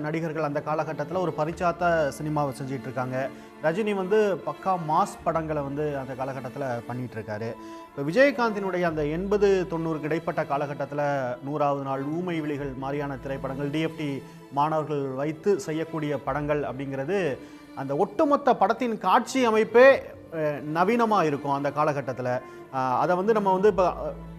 நடிகர்கள் அந்த காலகட்டத்தில் ஒரு பரிச்சாத்த சினிமாவை செஞ்சிட்டு இருக்காங்க. ரஜினி வந்து பக்கா மாஸ் படங்களை வந்து அந்த காலகட்டத்தில் பண்ணிட்டு இருக்காரு. இப்போ விஜயகாந்தினுடைய அந்த 80-90க்கு இடைப்பட்ட காலகட்டத்தில் 100வது நாள், ஊமை விழிகள் மாதிரியான திரைப்படங்கள், டிஎஃப்டி மாணவர்கள் வைத்து செய்யக்கூடிய படங்கள் அப்படிங்கிறது அந்த ஒட்டுமொத்த படத்தின் காட்சி அமைப்பே நவீனமாக இருக்கும் அந்த காலகட்டத்தில். அதை வந்து நம்ம வந்து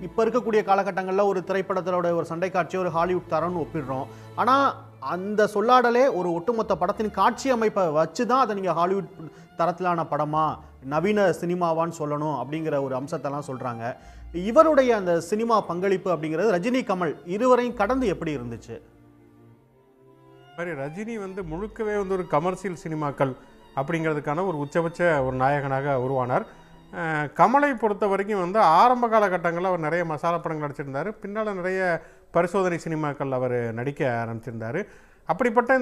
இப்போ இருக்கக்கூடிய காலகட்டங்களில் ஒரு திரைப்படத்தோட ஒரு சண்டை காட்சியோ ஒரு ஹாலிவுட் தரம்னு ஒப்பிடுறோம். ஆனால் அந்த சொல்லாடலே ஒரு ஒட்டுமொத்த படத்தின் காட்சி அமைப்பை வச்சு தான் அதை நீங்கள் ஹாலிவுட் தரத்திலான படமா, நவீன சினிமாவான்னு சொல்லணும் அப்படிங்கிற ஒரு அம்சத்தெல்லாம் சொல்கிறாங்க. இவருடைய அந்த சினிமா பங்களிப்பு அப்படிங்கிறது ரஜினி கமல் இருவரையும் கடந்து எப்படி இருந்துச்சு? மாதிரி ரஜினி வந்து முழுக்கவே வந்து ஒரு கமர்ஷியல் சினிமாக்கள் அப்படிங்கிறதுக்கான ஒரு உச்சபட்ச ஒரு நாயகனாக உருவானார். கமலை பொறுத்த வரைக்கும் வந்து ஆரம்ப காலகட்டங்களில் அவர் நிறைய மசாலா படங்கள் நடிச்சிருந்தார். பின்னால் நிறைய பரிசோதனை சினிமாக்கள் அவர் நடிக்க ஆரம்பிச்சிருந்தார். அப்படிப்பட்ட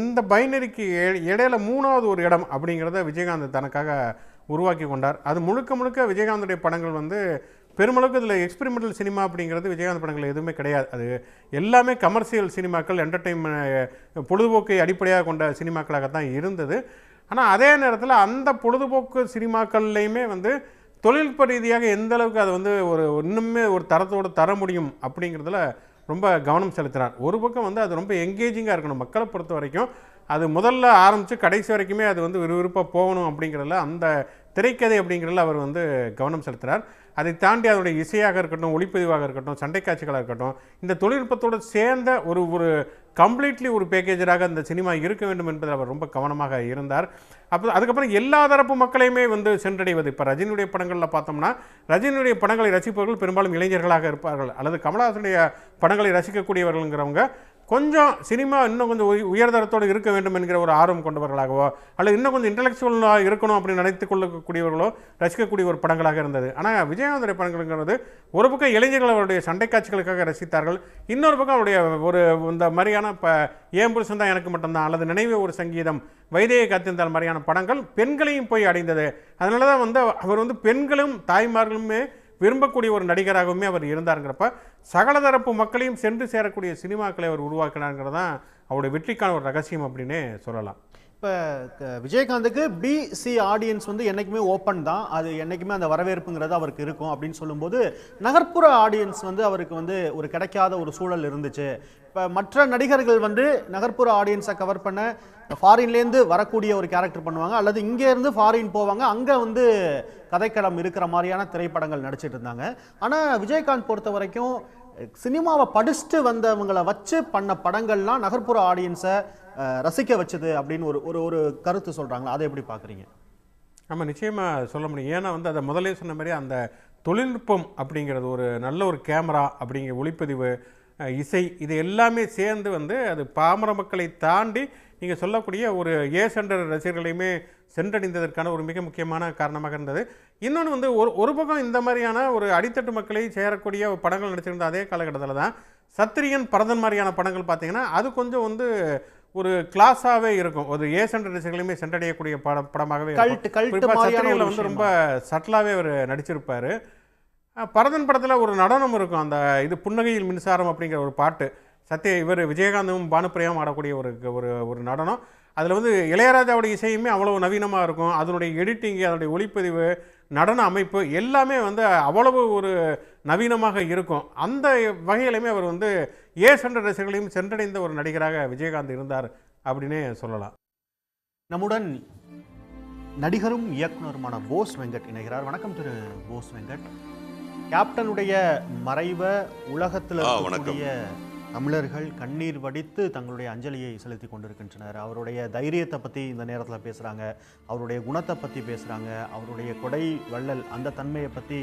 இந்த பைனரிக்கு இடையில 3வது ஒரு இடம் அப்படிங்கிறத விஜயகாந்த் தனக்காக உருவாக்கி கொண்டார். அது முழுக்க முழுக்க விஜயகாந்துடைய படங்கள் வந்து பெருமளவுக்கு இதில் எக்ஸ்பெரிமெண்டல் சினிமா அப்படிங்கிறது விஜயகாந்த் படங்கள் எதுவுமே கிடையாது. அது எல்லாமே கமர்ஷியல் சினிமாக்கள், என்டர்டெயின்மெண்ட், பொழுதுபோக்கை அடிப்படையாக கொண்ட சினிமாக்களாகத்தான் இருந்தது. ஆனால் அதே நேரத்தில் அந்த பொழுதுபோக்கு சினிமாக்கள்லையுமே வந்து தொழில்நுட்ப ரீதியாக எந்த அளவுக்கு அதை வந்து இன்னுமே ஒரு தரத்தோடு தர முடியும் அப்படிங்கிறதுல ரொம்ப கவனம் செலுத்தினார். ஒரு பக்கம் வந்து அது ரொம்ப எங்கேஜிங்காக இருக்கணும். மக்களை பொறுத்த வரைக்கும் அது முதல்ல ஆரம்பித்து கடைசி வரைக்குமே அது வந்து விறுவிறுப்பாக போகணும் அப்படிங்கிறதுல, அந்த திரைக்கதை அப்படிங்கிறதுல அவர் வந்து கவனம் செலுத்துகிறார். அதை தாண்டி அதனுடைய இசையாக இருக்கட்டும், ஒளிப்பதிவாக இருக்கட்டும், சண்டை காட்சிகளாக இருக்கட்டும், இந்த தொழில்நுட்பத்தோடு சேர்ந்த ஒரு கம்ப்ளீட்லி ஒரு பேக்கேஜராக அந்த சினிமா இருக்க வேண்டும் என்பதில் அவர் ரொம்ப கவனமாக இருந்தார். அதுக்கப்புறம் எல்லா தரப்பு மக்களையுமே வந்து சென்றடைவது. இப்போ ரஜினியுடைய படங்களில் பார்த்தோம்னா, ரஜினியுடைய படங்களை ரசிப்பவர்கள் பெரும்பாலும் இளைஞர்களாக இருப்பார்கள், அல்லது கமலஹாசனுடைய படங்களை ரசிக்கக்கூடியவர்கள்ங்கிறவங்க கொஞ்சம் சினிமா இன்னும் கொஞ்சம் உயர்தரத்தோடு இருக்க வேண்டும் என்கிற ஒரு ஆர்வம் கொண்டவர்களாகவோ, அல்லது இன்னும் கொஞ்சம் இன்டலெக்சுவலாக இருக்கணும் அப்படின்னு நினைத்து கொள்ளக்கூடியவர்களோ ரசிக்கக்கூடிய ஒரு படங்களாக இருந்தது. ஆனால் விஜயகாந்துடைய படங்கள்ங்கிறது ஒரு பக்கம் இளைஞர்கள் அவருடைய சண்டை காட்சிகளுக்காக ரசித்தார்கள், இன்னொரு பக்கம் அவருடைய இந்த மாதிரியான இப்போ ஏன் புருஷன் தான் எனக்கு மட்டும்தான், அல்லது நினைவே ஒரு சங்கீதம், வைதேகி காத்திருந்தால் மாதிரியான படங்கள் பெண்களையும் போய் அடைந்தது. அதனால தான் வந்து அவர் வந்து பெண்களும் தாய்மார்களுமே விரும்பக்கூடிய ஒரு நடிகராகவுமே அவர் இருந்தாருங்கிறப்ப சகலதரப்பு மக்களையும் சென்று சேரக்கூடிய சினிமாக்களை அவர் உருவாக்கினாருங்கிறது தான் அவருடைய வெற்றிக்கான ஒரு ரகசியம் அப்படின்னே சொல்லலாம். இப்போ விஜயகாந்துக்கு பிசி ஆடியன்ஸ் வந்து என்றைக்குமே ஓப்பன் தான், அது என்றைக்குமே அந்த வரவேற்புங்கிறது அவருக்கு இருக்கும் அப்படின்னு சொல்லும்போது, நகர்ப்புற ஆடியன்ஸ் வந்து அவருக்கு வந்து ஒரு கிடைக்காத ஒரு சூழல் இருந்துச்சு. இப்போ மற்ற நடிகர்கள் வந்து நகர்ப்புற ஆடியன்ஸை கவர் பண்ண ஃபாரின்லேருந்து வரக்கூடிய ஒரு கேரக்டர் பண்ணுவாங்க, அல்லது இங்கேருந்து ஃபாரின் போவாங்க, அங்கே வந்து கதைக்களம் இருக்கிற மாதிரியான திரைப்படங்கள் நடிச்சிட்டு இருந்தாங்க. ஆனால் விஜயகாந்த் பொறுத்த வரைக்கும் சினிமாவை படிச்சுட்டு வந்தவங்களை வச்சு பண்ண படங்கள்லாம் நகர்ப்புற ஆடியன்ஸை ரசிக்க வச்சது அப்படின்னு ஒரு கருத்து சொல்கிறாங்களா, அதை எப்படி பார்க்குறீங்க? நம்ம நிச்சயமாக சொல்ல முடியும். ஏன்னா வந்து அதை முதலே சொன்ன மாதிரி அந்த தொழில்நுட்பம் அப்படிங்கிறது, ஒரு நல்ல ஒரு கேமரா அப்படிங்கிற ஒளிப்பதிவு, இசை, இது எல்லாமே சேர்ந்து வந்து அது பாமர மக்களை தாண்டி நீங்கள் சொல்லக்கூடிய ஒரு சென்டர் ரசிகர்களையுமே சென்றடைந்ததற்கான ஒரு மிக முக்கியமான காரணமாக இருந்தது. இன்னொன்று வந்து ஒரு பக்கம் இந்த மாதிரியான ஒரு அடித்தட்டு மக்களை சேரக்கூடிய படங்கள் நடிச்சிருந்த அதே காலகட்டத்தில் தான் சத்திரியன், பரதன் மாதிரியான படங்கள் பார்த்தீங்கன்னா அது கொஞ்சம் வந்து ஒரு கிளாஸாகவே இருக்கும், ஒரு சென்டர் ரசிகர்களையுமே சென்றடையக்கூடிய படமாகவே சத்திரியனில் வந்து ரொம்ப சட்டிலாகவே அவர் நடிச்சிருப்பார். பரதன் படத்தில் ஒரு நடனம் இருக்கும், அந்த இது புன்னகையில் மின்சாரம் அப்படிங்கிற ஒரு பாட்டு, இவர் விஜயகாந்தும் பானுப்பிரியாவும் ஆடக்கூடிய ஒரு நடனம். அதில் வந்து இளையராஜாவுடைய இசையுமே அவ்வளவு நவீனமாக இருக்கும். அதனுடைய எடிட்டிங்கு, அதனுடைய ஒளிப்பதிவு, நடன அமைப்பு எல்லாமே வந்து அவ்வளவு ஒரு நவீனமாக இருக்கும். அந்த வகையிலுமே அவர் வந்து சென்டர் ரசிகர்களையும் சென்றடைந்த ஒரு நடிகராக விஜயகாந்த் இருந்தார் அப்படின்னே சொல்லலாம். நம்முடன் நடிகரும் இயக்குனருமான போஸ் வெங்கட் இணைகிறார். வணக்கம் திரு போஸ் வெங்கட். கேப்டனுடைய மறைவை உலகத்தில் இருக்கக்கூடிய தமிழர்கள் கண்ணீர் வடித்து தங்களுடைய அஞ்சலியை செலுத்தி கொண்டிருக்கின்றனர். அவருடைய தைரியத்தை பற்றி இந்த நேரத்தில் பேசுகிறாங்க, அவருடைய குணத்தை பற்றி பேசுகிறாங்க, அவருடைய கொடை வள்ளல் அந்த தன்மையை பற்றி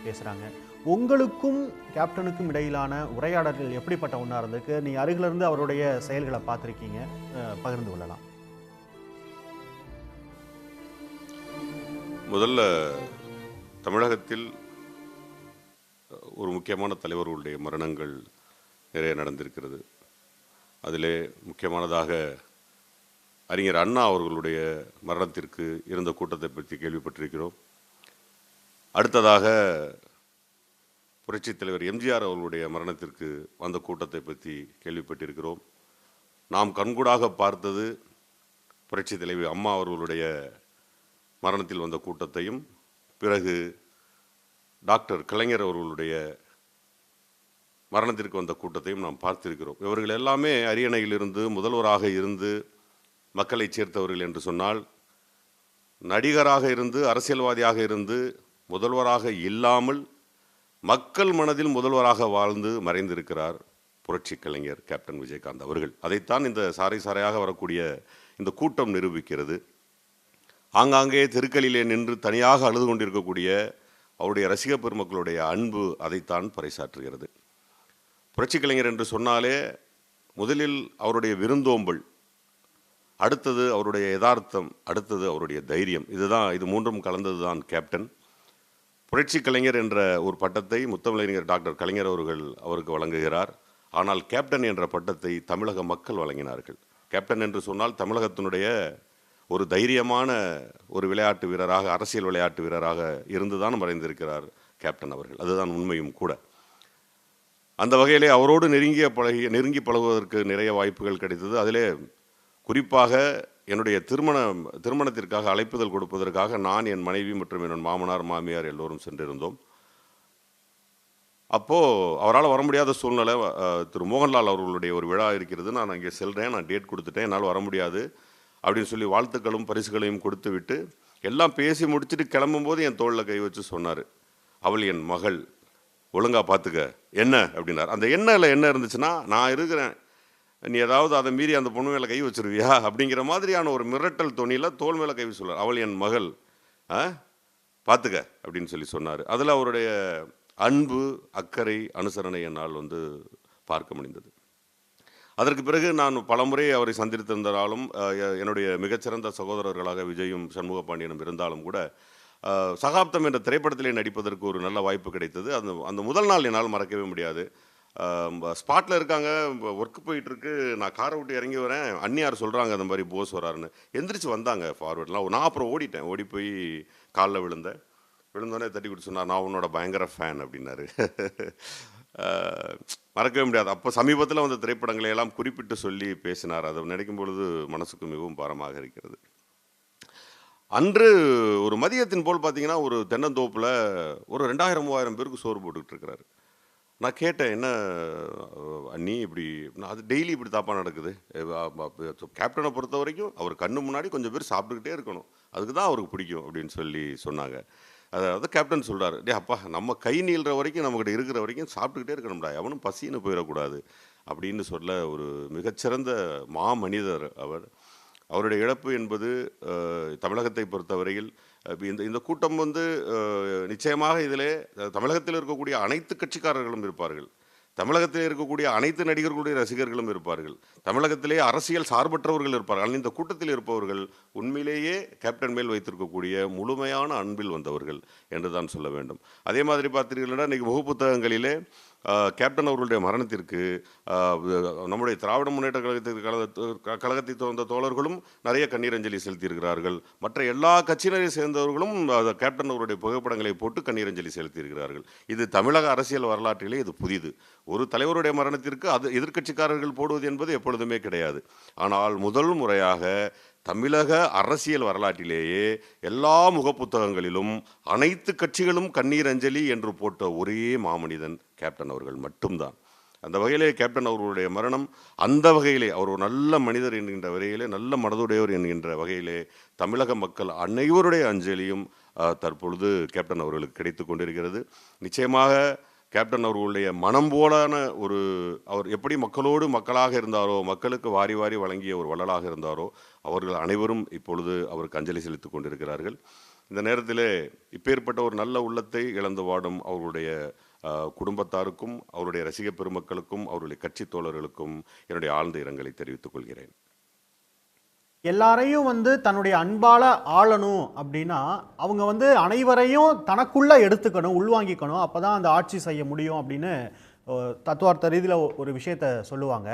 பேசுகிறாங்க. உங்களுக்கும் கேப்டனுக்கும் இடையிலான உரையாடல்கள் எப்படிப்பட்ட ஒன்றா இருந்திருக்கு? நீங்கள் அருகிலிருந்து அவருடைய செயல்களை பார்த்துருக்கீங்க, பகிர்ந்து கொள்ளலாம். முதல்ல தமிழகத்தில் ஒரு முக்கியமான தலைவர்களுடைய மரணங்கள் நிறைய நடந்திருக்கிறது. அதிலே முக்கியமானதாக அறிஞர் அண்ணா அவர்களுடைய மரணத்திற்கு இருந்த கூட்டத்தை பற்றி கேள்விப்பட்டிருக்கிறோம். அடுத்ததாக புரட்சித் தலைவர் எம்ஜிஆர் அவர்களுடைய மரணத்திற்கு வந்த கூட்டத்தை பற்றி கேள்விப்பட்டிருக்கிறோம். நாம் கண்கூடாக பார்த்தது புரட்சி தலைவி அம்மா அவர்களுடைய மரணத்தில் வந்த கூட்டத்தையும், பிறகு டாக்டர் கலைஞர் அவர்களுடைய மரணத்திற்கு வந்த கூட்டத்தையும் நாம் பார்த்திருக்கிறோம். இவர்கள் எல்லாமே அரியணையிலிருந்து முதல்வராக இருந்து மக்களை சேர்த்தவர்கள் என்று சொன்னால், நடிகராக இருந்து அரசியல்வாதியாக இருந்து முதல்வராக இல்லாமல் மக்கள் மனதில் முதல்வராக வாழ்ந்து மறைந்திருக்கிறார் புரட்சி கலைஞர் கேப்டன் விஜயகாந்த் அவர்கள். அதைத்தான் இந்த சாறை சாறையாக வரக்கூடிய இந்த கூட்டம் நிரூபிக்கிறது. ஆங்காங்கே தெருக்களிலே நின்று தனியாக அழுது கொண்டிருக்கக்கூடிய அவருடைய ரசிக பெருமக்களுடைய அன்பு அதைத்தான் பறைசாற்றுகிறது. புரட்சி கலைஞர் என்று சொன்னாலே முதலில் அவருடைய விருந்தோம்பல், அடுத்தது அவருடைய யதார்த்தம், அடுத்தது அவருடைய தைரியம். இது மூன்றும் கலந்தது தான் கேப்டன். புரட்சி கலைஞர் என்ற ஒரு பட்டத்தை முத்தமிழறிஞர் டாக்டர் கலைஞர் அவர்கள் அவருக்கு வழங்குகிறார். ஆனால் கேப்டன் என்ற பட்டத்தை தமிழக மக்கள் வழங்கினார்கள். கேப்டன் என்று சொன்னால் தமிழகத்தினுடைய ஒரு தைரியமான ஒரு விளையாட்டு வீரராக, அரசியல் விளையாட்டு வீரராக இருந்துதான் மறைந்திருக்கிறார் கேப்டன் அவர்கள். அதுதான் உண்மையும் கூட. அந்த வகையிலே அவரோடு நெருங்கி பழகுவதற்கு நிறைய வாய்ப்புகள் கிடைத்தது. அதிலே குறிப்பாக என்னுடைய திருமணத்திற்காக அழைப்புதல் கொடுப்பதற்காக நான், என் மனைவி மற்றும் என் மாமனார் மாமியார் எல்லோரும் சென்றிருந்தோம். அப்போது அவரால் வர முடியாத சூழ்நிலை. திரு மோகன்லால் அவர்களுடைய ஒரு விழா இருக்கிறது, நான் அங்கே செல்கிறேன், நான் டேட் கொடுத்துட்டேன், என்னால் வர முடியாது அப்படின்னு சொல்லி வாழ்த்துக்களும் பரிசுகளையும் கொடுத்து விட்டு எல்லாம் பேசி முடிச்சுட்டு கிளம்பும்போது என் தோளில் கை வச்சு சொன்னார், அவள் என் மகள், ஒழுங்காக பார்த்துக்க. என்ன அப்படின்னார். அந்த எண்ணெயில் என்ன இருந்துச்சுன்னா, நான் இருக்கிறேன், நீ ஏதாவது அதை மீறி அந்த பொண்ணு மேலே கை வச்சிருவியா அப்படிங்கிற மாதிரியான ஒரு மிரட்டல் தொனியில் தோல் மேலே கை வச்சு சொன்னார். அவள் என் மகள், பார்த்துக்க அப்படின்னு சொல்லி சொன்னார். அதில் அவருடைய அன்பு, அக்கறை, அனுசரணை என்னால் பார்க்க முடிந்தது. அதற்கு பிறகு நான் பலமுறை அவரை சந்தித்திருந்தாலும், என்னுடைய மிகச்சிறந்த சகோதரர்களாக விஜயும் சண்முகபாண்டியனும் இருந்தாலும் கூட, சகாப்தம் என்ற திரைப்படத்திலே நடிப்பதற்கு ஒரு நல்ல வாய்ப்பு கிடைத்தது. அந்த முதல் நாள் என்னால் மறக்கவே முடியாது. ஸ்பாட்டில் இருக்காங்க, ஒர்க்கு போயிட்டுருக்கு, நான் காரை விட்டு இறங்கி வரேன், அண்ணியார் சொல்கிறாங்க அந்த மாதிரி போஸ் வராருன்னு. எந்திரிச்சு வந்தாங்க ஃபார்வர்ட்லாம். நான் அப்புறம் ஓடி போய் காலில் விழுந்தோடனே தட்டி கொடுத்து சொன்னார், நான் உன்னோட பயங்கர ஃபேன் அப்படின்னாரு. மறக்கவே முடியாது. அப்போ சமீபத்தில் வந்த திரைப்படங்களை எல்லாம் குறிப்பிட்டு சொல்லி பேசினார். அதை நினைக்கும் பொழுது மனசுக்கு மிகவும் பாரமாக இருக்கிறது. அன்று ஒரு மதியத்தின் போல் பார்த்தீங்கன்னா, ஒரு தென்னந்தோப்பில் ஒரு 2000-3000 பேருக்கு சோறு போட்டுக்கிட்டு இருக்கிறாரு. நான் கேட்டேன், என்ன அண்ணி இப்படி? அது டெய்லி இப்படி தாப்பா நடக்குது. கேப்டனை பொறுத்த வரைக்கும் அவர் கண்ணு முன்னாடி கொஞ்சம் பேர் சாப்பிட்டுக்கிட்டே இருக்கணும், அதுக்கு தான் அவருக்கு பிடிக்கும் அப்படின்னு சொல்லி சொன்னாங்க. அதாவது கேப்டன் சொல்கிறார், அப்பா நம்ம கை நீள்ற வரைக்கும், நம்மக்கிட்ட இருக்கிற வரைக்கும் சாப்பிட்டுக்கிட்டே இருக்கணும்டா, எவனும் பசின்னு போயிடக்கூடாது அப்படின்னு சொல்ல ஒரு மிகச்சிறந்த மாமனிதர் அவர். அவருடைய இழப்பு என்பது தமிழகத்தை பொறுத்தவரையில் இந்த கூட்டம் நிச்சயமாக இதிலே தமிழகத்தில் இருக்கக்கூடிய அனைத்து கட்சிக்காரர்களும் இருப்பார்கள், தமிழகத்தில் இருக்கக்கூடிய அனைத்து நடிகர்களுடைய ரசிகர்களும் இருப்பார்கள், தமிழகத்திலே அரசியல் சார்பற்றவர்கள் இருப்பார்கள். ஆனால் இந்த கூட்டத்தில் இருப்பவர்கள் உண்மையிலேயே கேப்டன் மேல் வைத்திருக்கக்கூடிய முழுமையான அன்பில் வந்தவர்கள் என்று தான் சொல்ல வேண்டும். அதே மாதிரி பார்த்தீங்கன்னா, இன்றைக்கி முகப்புத்தகங்களிலே கேப்டன் அவர்களுடைய மரணத்திற்கு நம்முடைய திராவிட முன்னேற்ற கழகத்தை சேர்ந்த தோழர்களும் நிறைய கண்ணீரஞ்சலி செலுத்தியிருக்கிறார்கள். மற்ற எல்லா கட்சியினரை சேர்ந்தவர்களும் கேப்டன் அவருடைய புகைப்படங்களை போட்டு கண்ணீரஞ்சலி செலுத்தியிருக்கிறார்கள். இது தமிழக அரசியல் வரலாற்றிலே இது புதிது. ஒரு தலைவருடைய மரணத்திற்கு அது எதிர்க்கட்சிக்காரர்கள் போடுவது என்பது எப்பொழுதுமே கிடையாது. ஆனால் முதல் முறையாக தமிழக அரசியல் வரலாற்றிலேயே எல்லா முகப்புத்தகங்களிலும் அனைத்து கட்சிகளும் கண்ணீர் அஞ்சலி என்று போட்ட ஒரே மாமனிதன் கேப்டன் அவர்கள் மட்டும்தான். அந்த வகையிலே கேப்டன் அவர்களுடைய மரணம், அந்த வகையிலே அவர் ஒரு நல்ல மனிதர் என்கின்ற வகையிலே, நல்ல மனதுடையவர் என்கின்ற வகையிலே தமிழக மக்கள் அனைவருடைய அஞ்சலியும் தற்பொழுது கேப்டன் அவர்களுக்கு கிடைத்து கொண்டிருக்கிறது. நிச்சயமாக கேப்டன் அவர்களுடைய மனம் போலான அவர் எப்படி மக்களோடு மக்களாக இருந்தாரோ, மக்களுக்கு வாரி வாரி வழங்கிய ஒரு வள்ளலாக இருந்தாரோ, அவர்கள் அனைவரும் இப்பொழுது அவருக்கு அஞ்சலி செலுத்திக் கொண்டிருக்கிறார்கள். இந்த நேரத்திலே இப்பேற்பட்ட ஒரு நல்ல உள்ளத்தை இழந்து வாடும் அவர்களுடைய குடும்பத்தாருக்கும், அவருடைய ரசிக பெருமக்களுக்கும், அவருடைய கட்சி தோழர்களுக்கும் என்னுடைய ஆழ்ந்த இரங்கலை தெரிவித்துக் கொள்கிறேன். எல்லாரையும் தன்னுடைய அன்பால ஆளணும் அப்படின்னா அவங்க அனைவரையும் தனக்குள்ள எடுத்துக்கணும், உள்வாங்கிக்கணும், அப்பதான் அந்த ஆட்சி செய்ய முடியும் அப்படின்னு தத்துவார்த்த ரீதியில் ஒரு விஷயத்த சொல்லுவாங்க.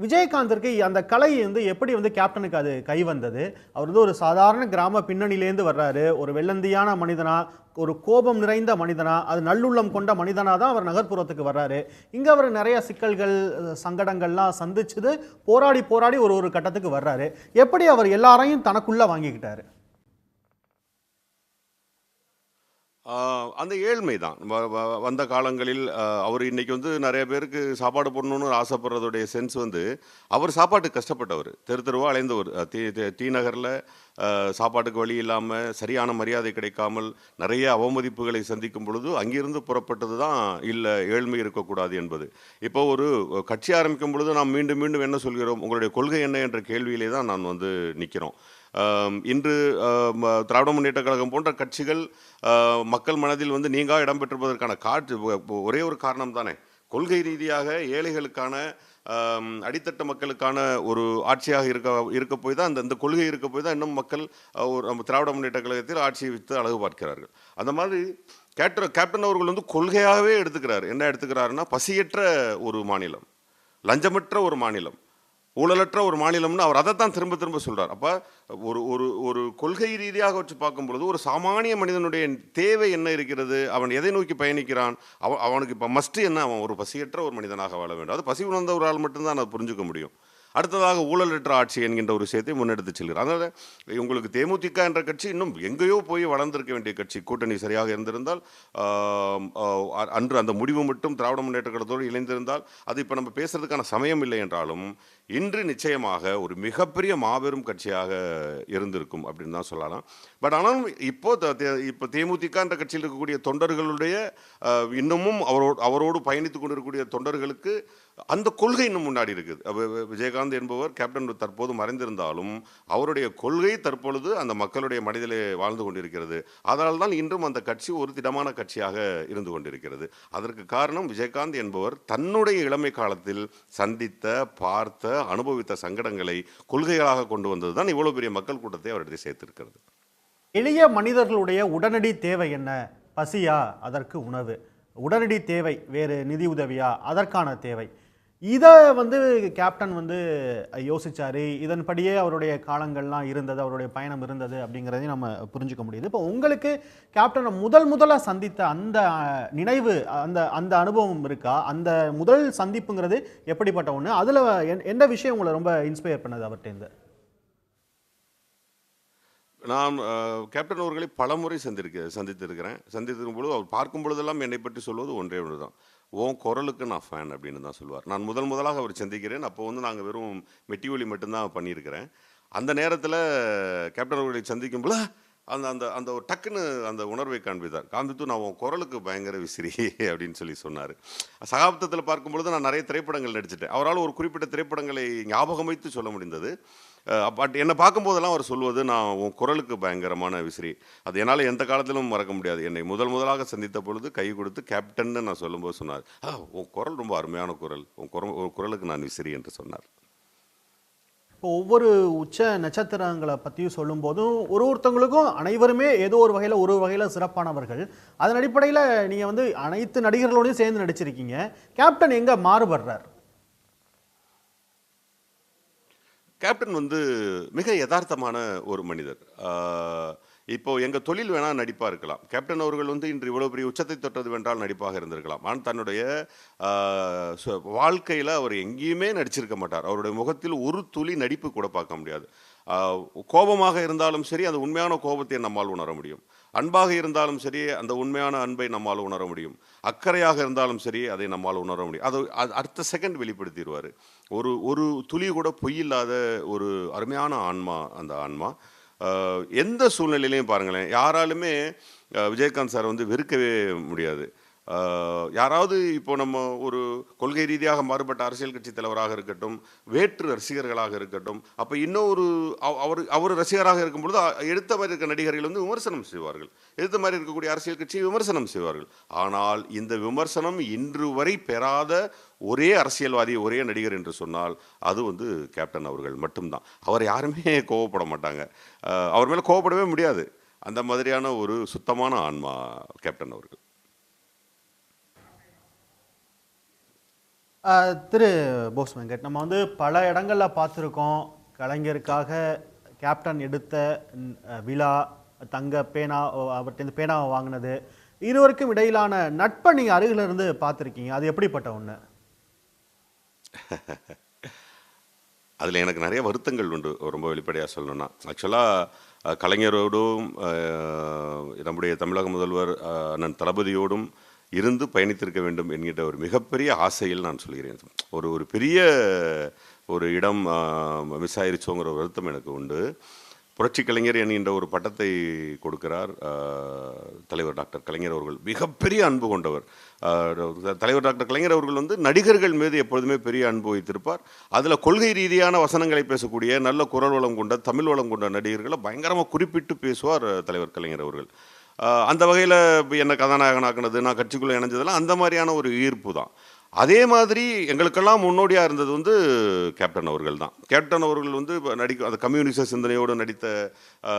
விஜயகாந்திற்கு அந்த கலை வந்து எப்படி வந்து கேப்டனுக்கு அது கை வந்தது? அவர் வந்து ஒரு சாதாரண கிராம பின்னணியிலேருந்து வர்றாரு. ஒரு வெள்ளந்தியான மனிதனா, ஒரு கோபம் நிறைந்த மனிதனா, அது நல்லுள்ளம் கொண்ட மனிதனா தான் அவர் நகர்ப்புறத்துக்கு வர்றாரு. இங்க அவர் நிறைய சிக்கல்கள், சங்கடங்கள்லாம் சந்திச்சது போராடி போராடி ஒரு ஒரு கட்டத்துக்கு வர்றாரு. எப்படி அவர் எல்லாரையும் தனக்குள்ள வாங்கிக்கிட்டாரு? அந்த ஏழ்மை தான் வந்த காலங்களில் அவர் இன்னைக்கு வந்து நிறைய பேருக்கு சாப்பாடு போடணும்னு ஆசைப்படுறதுடைய சென்ஸ் வந்து அவர் சாப்பாட்டுக்கு கஷ்டப்பட்டவர், தெரு தெருவாக அலைந்தவர். டி நகரில் சாப்பாட்டுக்கு வழி இல்லாமல் சரியான மரியாதை கிடைக்காமல் நிறைய அவமதிப்புகளை சந்திக்கும் பொழுது அங்கிருந்து புறப்பட்டது தான் இல்லை ஏழ்மை இருக்கக்கூடாது என்பது. இப்போ ஒரு கட்சி ஆரம்பிக்கும் பொழுது நாம் மீண்டும் மீண்டும் என்ன சொல்கிறோம், உங்களுடைய கொள்கை என்ன என்ற கேள்வியிலே தான் நான் வந்து நிற்கிறோம். இன்று திராவிட முன்னேற்ற கழகம் போன்ற கட்சிகள் மக்கள் மனதில் வந்து நீங்கா இடம்பெற்றிருப்பதற்கான ஒரே ஒரு காரணம் தானே, கொள்கை ரீதியாக ஏழைகளுக்கான அடித்தட்ட மக்களுக்கான ஒரு ஆட்சியாக இருக்க போய் தான் இந்த கொள்கை இருக்க போய் தான் இன்னும் மக்கள் நம்ம திராவிட முன்னேற்ற கழகத்தில் ஆட்சியை வைத்து அழகு பார்க்கிறார்கள். அந்த மாதிரி கேப்டன் அவர்கள் வந்து கொள்கையாகவே எடுத்துக்கிறார். என்ன எடுத்துக்கிறாருன்னா, பசியற்ற ஒரு மாநிலம், லஞ்சமற்ற ஒரு மாநிலம், ஊழலற்ற ஒரு மாநிலம்னு அவர் அதைத்தான் திரும்ப திரும்ப சொல்றார். அப்போ ஒரு ஒரு ஒரு கொள்கை ரீதியாக வச்சு பார்க்கும் பொழுது ஒரு சாமானிய மனிதனுடைய தேவை என்ன இருக்கிறது, அவன் எதை நோக்கி பயணிக்கிறான், அவனுக்கு இப்போ மஸ்ட் என்ன, அவன் ஒரு பசியற்ற ஒரு மனிதனாக வாழ வேண்டும். அது பசி உணர்ந்த ஒரு ஆள் மட்டும்தான் அதை புரிஞ்சுக்க முடியும். அடுத்ததாக ஊழலற்ற ஆட்சி என்கின்ற ஒரு விஷயத்தை முன்னெடுத்து செல்கிறார். அதனால் உங்களுக்கு தேமுதிக என்ற கட்சி இன்னும் எங்கேயோ போய் வளர்ந்திருக்க வேண்டிய கட்சி. கூட்டணி சரியாக இருந்திருந்தால், அன்று அந்த முடிவு மட்டும் திராவிட முன்னேற்ற கழகத்தோடு இணைந்திருந்தால் அது இப்போ நம்ம பேசுறதுக்கான சமயம் இல்லை என்றாலும் இன்று நிச்சயமாக ஒரு மிகப்பெரிய மாபெரும் கட்சியாக இருந்திருக்கும் அப்படின்னு தான் சொல்லலாம். பட் ஆனாலும் இப்போ தேமுதிக என்ற கட்சியில் இருக்கக்கூடிய தொண்டர்களுடைய இன்னமும் அவரோடு பயணித்து கொண்டிருக்கக்கூடிய தொண்டர்களுக்கு அந்த கொள்கை இன்னும் முன்னாடி இருக்குது. விஜயகாந்த் என்பவர் கேப்டன் தற்போது மறைந்திருந்தாலும் அவருடைய கொள்கை தற்பொழுது அந்த மக்களுடைய மனதிலே வாழ்ந்து கொண்டிருக்கிறது. அதனால் தான் இன்றும் அந்த கட்சி ஒரு திடமான கட்சியாக இருந்து கொண்டிருக்கிறது. அதற்கு காரணம் விஜயகாந்த் என்பவர் தன்னுடைய இளமை காலத்தில் சந்தித்த, பார்த்த, அனுபவித்த சங்கடங்களை கொள்கைகளாக கொண்டு வந்தது தான் இவ்வளவு பெரிய மக்கள் கூட்டத்தை அவரிடத்தை சேர்த்திருக்கிறது. எளிய மனிதர்களுடைய உடனடி தேவை என்ன? பசியா? அதற்கு உணவு. உடனடி தேவை வேறு நிதி உதவியா? அதற்கான தேவை. இதை வந்து கேப்டன் வந்து யோசிச்சாரு. இதன்படியே அவருடைய காலங்கள்லாம் இருந்தது, அவருடைய பயணம் இருந்தது அப்படிங்கிறதையும் நம்ம புரிஞ்சுக்க முடியுது. இப்போ உங்களுக்கு கேப்டனை முதலாக சந்தித்த அந்த நினைவு, அந்த அந்த அனுபவம் இருக்கா? அந்த முதல் சந்திப்புங்கிறது எப்படிப்பட்ட ஒன்று? அதில் எந்த விஷயம் உங்களை ரொம்ப இன்ஸ்பயர் பண்ணது அவர்கிட்ட? நான் கேப்டன் அவர்களை பலமுறை சந்தித்திருக்கிறேன். சந்தித்திருக்கும் பொழுது அவர் பார்க்கும் பொழுதெல்லாம் என்னை பற்றி சொல்வது ஒன்றே ஒன்று தான், உன் குரலுக்கு நான் ஃபேன் அப்படின்னு தான் சொல்லுவார். நான் முதலாக அவர் சந்திக்கிறேன். அப்போ வந்து நாங்கள் வெறும் மெட்டி ஒலி மட்டும்தான் பண்ணியிருக்கிறேன். அந்த நேரத்தில் கேப்டன் அவர்களை சந்திக்கும் போது அந்த அந்த அந்த ஒரு டக்குன்னு அந்த உணர்வை காண்பித்து நான் உன் குரலுக்கு பயங்கர விசிறி அப்படின்னு சொல்லி சொன்னார். சகாப்தத்தில் பார்க்கும்பொழுது நான் நிறைய திரைப்படங்கள் நடிச்சிட்டேன். அவரால் ஒரு குறிப்பிட்ட திரைப்படங்களை ஞாபகம் வைத்து சொல்ல முடிந்தது. பட் என்னை பார்க்கும்போதெல்லாம் அவர் சொல்வது, நான் உன் குரலுக்கு பயங்கரமான விசிறி. அது என்னால் எந்த காலத்திலும் மறக்க முடியாது. என்னை முதலாக சந்தித்த பொழுது கை கொடுத்து கேப்டன்னு நான் சொல்லும்போது சொன்னார், உன் குரல் ரொம்ப அருமையான குரல், உன் குரலுக்கு நான் விசிறி என்று சொன்னார். இப்போ ஒவ்வொரு உச்ச நட்சத்திரங்களை பற்றியும் சொல்லும்போதும் ஒருத்தவங்களுக்கும் அனைவருமே ஏதோ ஒரு வகையில் சிறப்பானவர்கள். அதன் அடிப்படையில் நீங்கள் வந்து அனைத்து நடிகர்களோடையும் சேர்ந்து நடிச்சிருக்கீங்க. கேப்டன் எங்கே மாறுபடுறார்? கேப்டன் வந்து மிக யதார்த்தமான ஒரு மனிதர். இப்போ எங்கள் தொழில் வேணால் நடிப்பாக இருக்கலாம். கேப்டன் அவர்கள் வந்து இன்று இவ்வளோ பெரிய உச்சத்தை தொட்டது வென்றால் நடிப்பாக இருந்திருக்கலாம். ஆனால் தன்னுடைய வாழ்க்கையில் அவர் எங்கேயுமே நடிச்சிருக்க மாட்டார். அவருடைய முகத்தில் ஒரு துளி நடிப்பு கூட பார்க்க முடியாது. கோபமாக இருந்தாலும் சரி, அந்த உண்மையான கோபத்தை நம்மால் உணர முடியும். அன்பாக இருந்தாலும் சரி, அந்த உண்மையான அன்பை நம்மால் உணர முடியும். அக்கறையாக இருந்தாலும் சரி, அதை நம்மால் உணர முடியும். அது அடுத்த செகண்ட் வெளிப்படுத்திடுவார். ஒரு துளி கூட பொய்யில்லாத ஒரு அருமையான ஆன்மா அந்த ஆன்மா. எந்த சூழ்நிலையிலையும் பாருங்களேன், யாராலுமே விஜயகாந்த் சார் வந்து வெறுக்கவே முடியாது. யாராவது இப்போ நம்ம ஒரு கொள்கை ரீதியாக மாறுபட்ட அரசியல் கட்சி தலைவராக இருக்கட்டும், வேற்று ரசிகர்களாக இருக்கட்டும், அப்போ இன்னொரு அவர் ரசிகராக இருக்கும் பொழுது எடுத்த மாதிரி இருக்க நடிகர்கள் வந்து விமர்சனம் செய்வார்கள், எடுத்த மாதிரி இருக்கக்கூடிய அரசியல் கட்சியை விமர்சனம் செய்வார்கள். ஆனால் இந்த விமர்சனம் இன்று வரை பெறாத ஒரே அரசியல்வாதி, ஒரே நடிகர் என்று சொன்னால் அது வந்து கேப்டன் அவர்கள் மட்டும்தான். அவர் யாருமே கோவப்பட மாட்டாங்க, அவர் மேலே கோவப்படவே முடியாது. அந்த மாதிரியான ஒரு சுத்தமான ஆன்மா கேப்டன் அவர்கள். திரு போஸ் வெங்கட், நம்ம வந்து பல இடங்கள்ல பார்த்துருக்கோம். கலைஞருக்காக கேப்டன் எடுத்த விழா, தங்க பேனா, அவர்கிட்ட பேனாவை வாங்கினது, இருவருக்கும் இடையிலான நட்பை நீங்க அருகில இருந்து பார்த்துருக்கீங்க. அது எப்படிப்பட்ட ஒண்ணு? அதில் எனக்கு நிறைய வருத்தங்கள் உண்டு, ரொம்ப வெளிப்படையாக சொல்லணும்னா. ஆக்சுவலாக கலைஞரோடும் நம்முடைய தமிழக முதல்வர் அண்ணன் தளபதியோடும் இருந்து பயணித்திருக்க வேண்டும் என்கின்ற ஒரு மிகப்பெரிய ஆசையில் நான் சொல்கிறேன். ஒரு ஒரு பெரிய ஒரு இடம் மிஸ் ஆயிருச்சோங்கிற ஒரு வருத்தம் எனக்கு உண்டு. புரட்சி கலைஞர் என்கின்ற ஒரு பட்டத்தை கொடுக்கிறார் தலைவர் டாக்டர் கலைஞர் அவர்கள். மிகப்பெரிய அன்பு கொண்டவர் தலைவர் டாக்டர் கலைஞர் அவர்கள். வந்து நடிகர்கள் மீது எப்பொழுதுமே பெரிய அன்பு வைத்திருப்பார். அதில் கொள்கை ரீதியான வசனங்களை பேசக்கூடிய நல்ல குரல் வளம் கொண்ட, தமிழ் வளம் கொண்ட நடிகர்களை பயங்கரமாக குறிப்பிட்டு பேசுவார் தலைவர் கலைஞர் அவர்கள். அந்த வகையில் என்ன கதாநாயகனாக்குனது, நான் கட்சிக்குள்ளே இணைஞ்சதெல்லாம் அந்த மாதிரியான ஒரு ஈர்ப்பு தான். அதே மாதிரி எங்களுக்கெல்லாம் முன்னோடியாக இருந்தது வந்து கேப்டன் அவர்கள் தான். கேப்டன் அவர்கள் வந்து அந்த கம்யூனிச சிந்தனையோடு நடித்த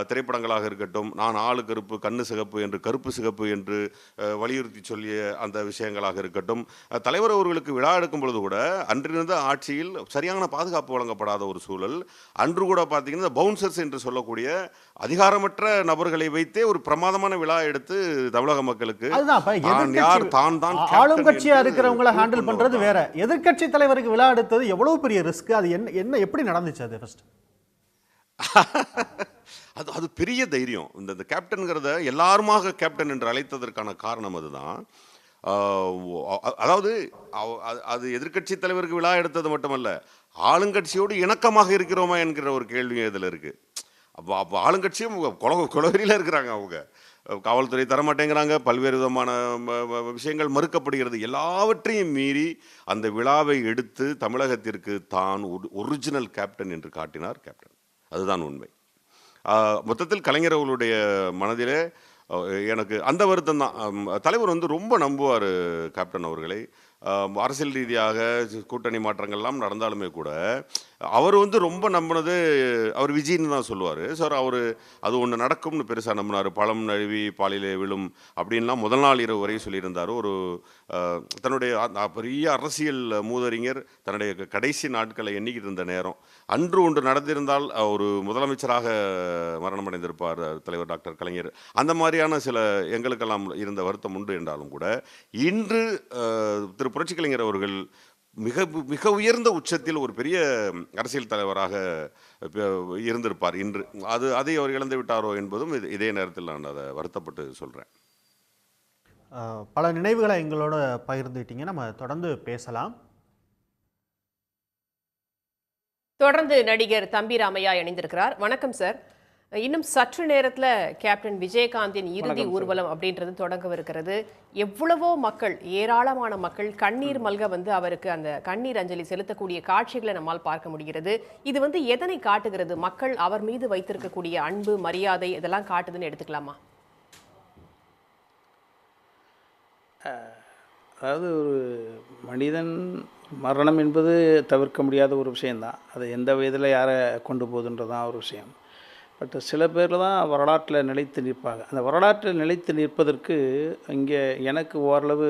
திரைப்படங்களாக இருக்கட்டும், நான் ஆளு கருப்பு கண்ணு சிகப்பு என்று கருப்பு சிகப்பு என்று வலியுறுத்தி சொல்லிய அந்த விஷயங்களாக இருக்கட்டும், தலைவர் அவர்களுக்கு விழா எடுக்கும் பொழுது கூட அன்றிருந்த ஆட்சியில் சரியான பாதுகாப்பு வழங்கப்படாத ஒரு சூழல். அன்று கூட பார்த்தீங்கன்னா பவுன்சர்ஸ் என்று சொல்லக்கூடிய அதிகாரமற்ற நபர்களை வைத்தே ஒரு பிரமாதமான விழா எடுத்து தமிழக மக்களுக்கு ஆளுங்கட்சியா இருக்கிறவங்களை ஹேண்டில் பண்றது வேற, எதிர்க்கட்சி தலைவருக்கு விழா எடுத்தது எவ்வளவு பெரிய ரிஸ்க். அது என்ன எப்படி நடந்துச்சு அது ஃபர்ஸ்ட்? அது பெரிய தைரியம். இந்த கேப்டன்கிறத எல்லாருமாக கேப்டன் என்று அழைத்ததற்கான காரணம் அதுதான். அதாவது அது எதிர்க்கட்சி தலைவருக்கு விழா எடுத்தது மட்டுமல்ல, ஆளுங்கட்சியோடு இணக்கமாக இருக்கிறோமா என்கிற ஒரு கேள்வி இதில் இருக்கு. அப்போ ஆளுங்கட்சியும் குளவரியில் இருக்கிறாங்க. அவங்க காவல்துறை தரமாட்டேங்கிறாங்க, பல்வேறு விதமான விஷயங்கள் மறுக்கப்படுகிறது. எல்லாவற்றையும் மீறி அந்த விழாவை எடுத்து தமிழகத்திற்கு தான் ஒரிஜினல் கேப்டன் என்று காட்டினார் கேப்டன். அதுதான் உண்மை. மொத்தத்தில் கலைஞர் அவர்களுடைய மனதிலே எனக்கு அந்த வருத்தம் தான். தலைவர் வந்து ரொம்ப நம்புவார் கேப்டன் அவர்களை. அரசியல் ரீதியாக கூட்டணி மாற்றங்கள்லாம் நடந்தாலுமே கூட அவர் வந்து ரொம்ப நம்பினது அவர் விஜய்னு தான் சொல்லுவார். சார் அவர் அது ஒன்று நடக்கும்னு பெருசாக நம்பினார். பழம் நழுவி பாலிலே விழும் அப்படின்லாம் முதல் நாள் இரவு வரை சொல்லியிருந்தார். ஒரு தன்னுடைய பெரிய அரசியல் மூதறிஞர் தன்னுடைய கடைசி நாட்களை எண்ணிக்கிட்டு இருந்த நேரம். அன்று ஒன்று நடந்திருந்தால் ஒரு முதலமைச்சராக மரணம் அடைந்திருப்பார் தலைவர் டாக்டர் கலைஞர். அந்த மாதிரியான சில எங்களுக்கெல்லாம் இருந்த வருத்தம் உண்டு என்றாலும் கூட இன்று திரு புரட்சி கலைஞர் அவர்கள் மிக மிக உயர்ந்த உச்சத்தில் ஒரு பெரிய அரசியல் தலைவராக இருந்திருப்பார். இன்று அதை அவர் இழந்து விட்டாரோ என்பதும் இதே நேரத்தில் நான் அதை வருத்தப்பட்டு சொல்கிறேன். பல நினைவுகளை எங்களோட பகிர்ந்துட்டீங்க. நம்ம தொடர்ந்து பேசலாம். தொடர்ந்து நடிகர் தம்பி ராமையா இணைந்திருக்கிறார். வணக்கம் சார். இன்னும் சற்று நேரத்தில் கேப்டன் விஜயகாந்தின் இறுதி ஊர்வலம் அப்படின்றது தொடங்கவிருக்கிறது. எவ்வளவோ மக்கள், ஏராளமான மக்கள் கண்ணீர் மல்க வந்து அவருக்கு அந்த கண்ணீர் அஞ்சலி செலுத்தக்கூடிய காட்சிகளை நம்மால் பார்க்க முடிகிறது. இது வந்து எதனை காட்டுகிறது? மக்கள் அவர் மீது வைத்திருக்கக்கூடிய அன்பு, மரியாதை இதெல்லாம் காட்டுதுன்னு எடுத்துக்கலாமா? அதாவது ஒரு மனிதன் மரணம் என்பது தவிர்க்க முடியாத ஒரு விஷயந்தான். அது எந்த வயதில் யாரை கொண்டு போகுதுன்றதான் ஒரு விஷயம். பட் சில பேர் தான் வரலாற்றில் நிலைத்து நிற்பாங்க. அந்த வரலாற்றில் நிலைத்து நிற்பதற்கு இங்கே எனக்கு ஓரளவு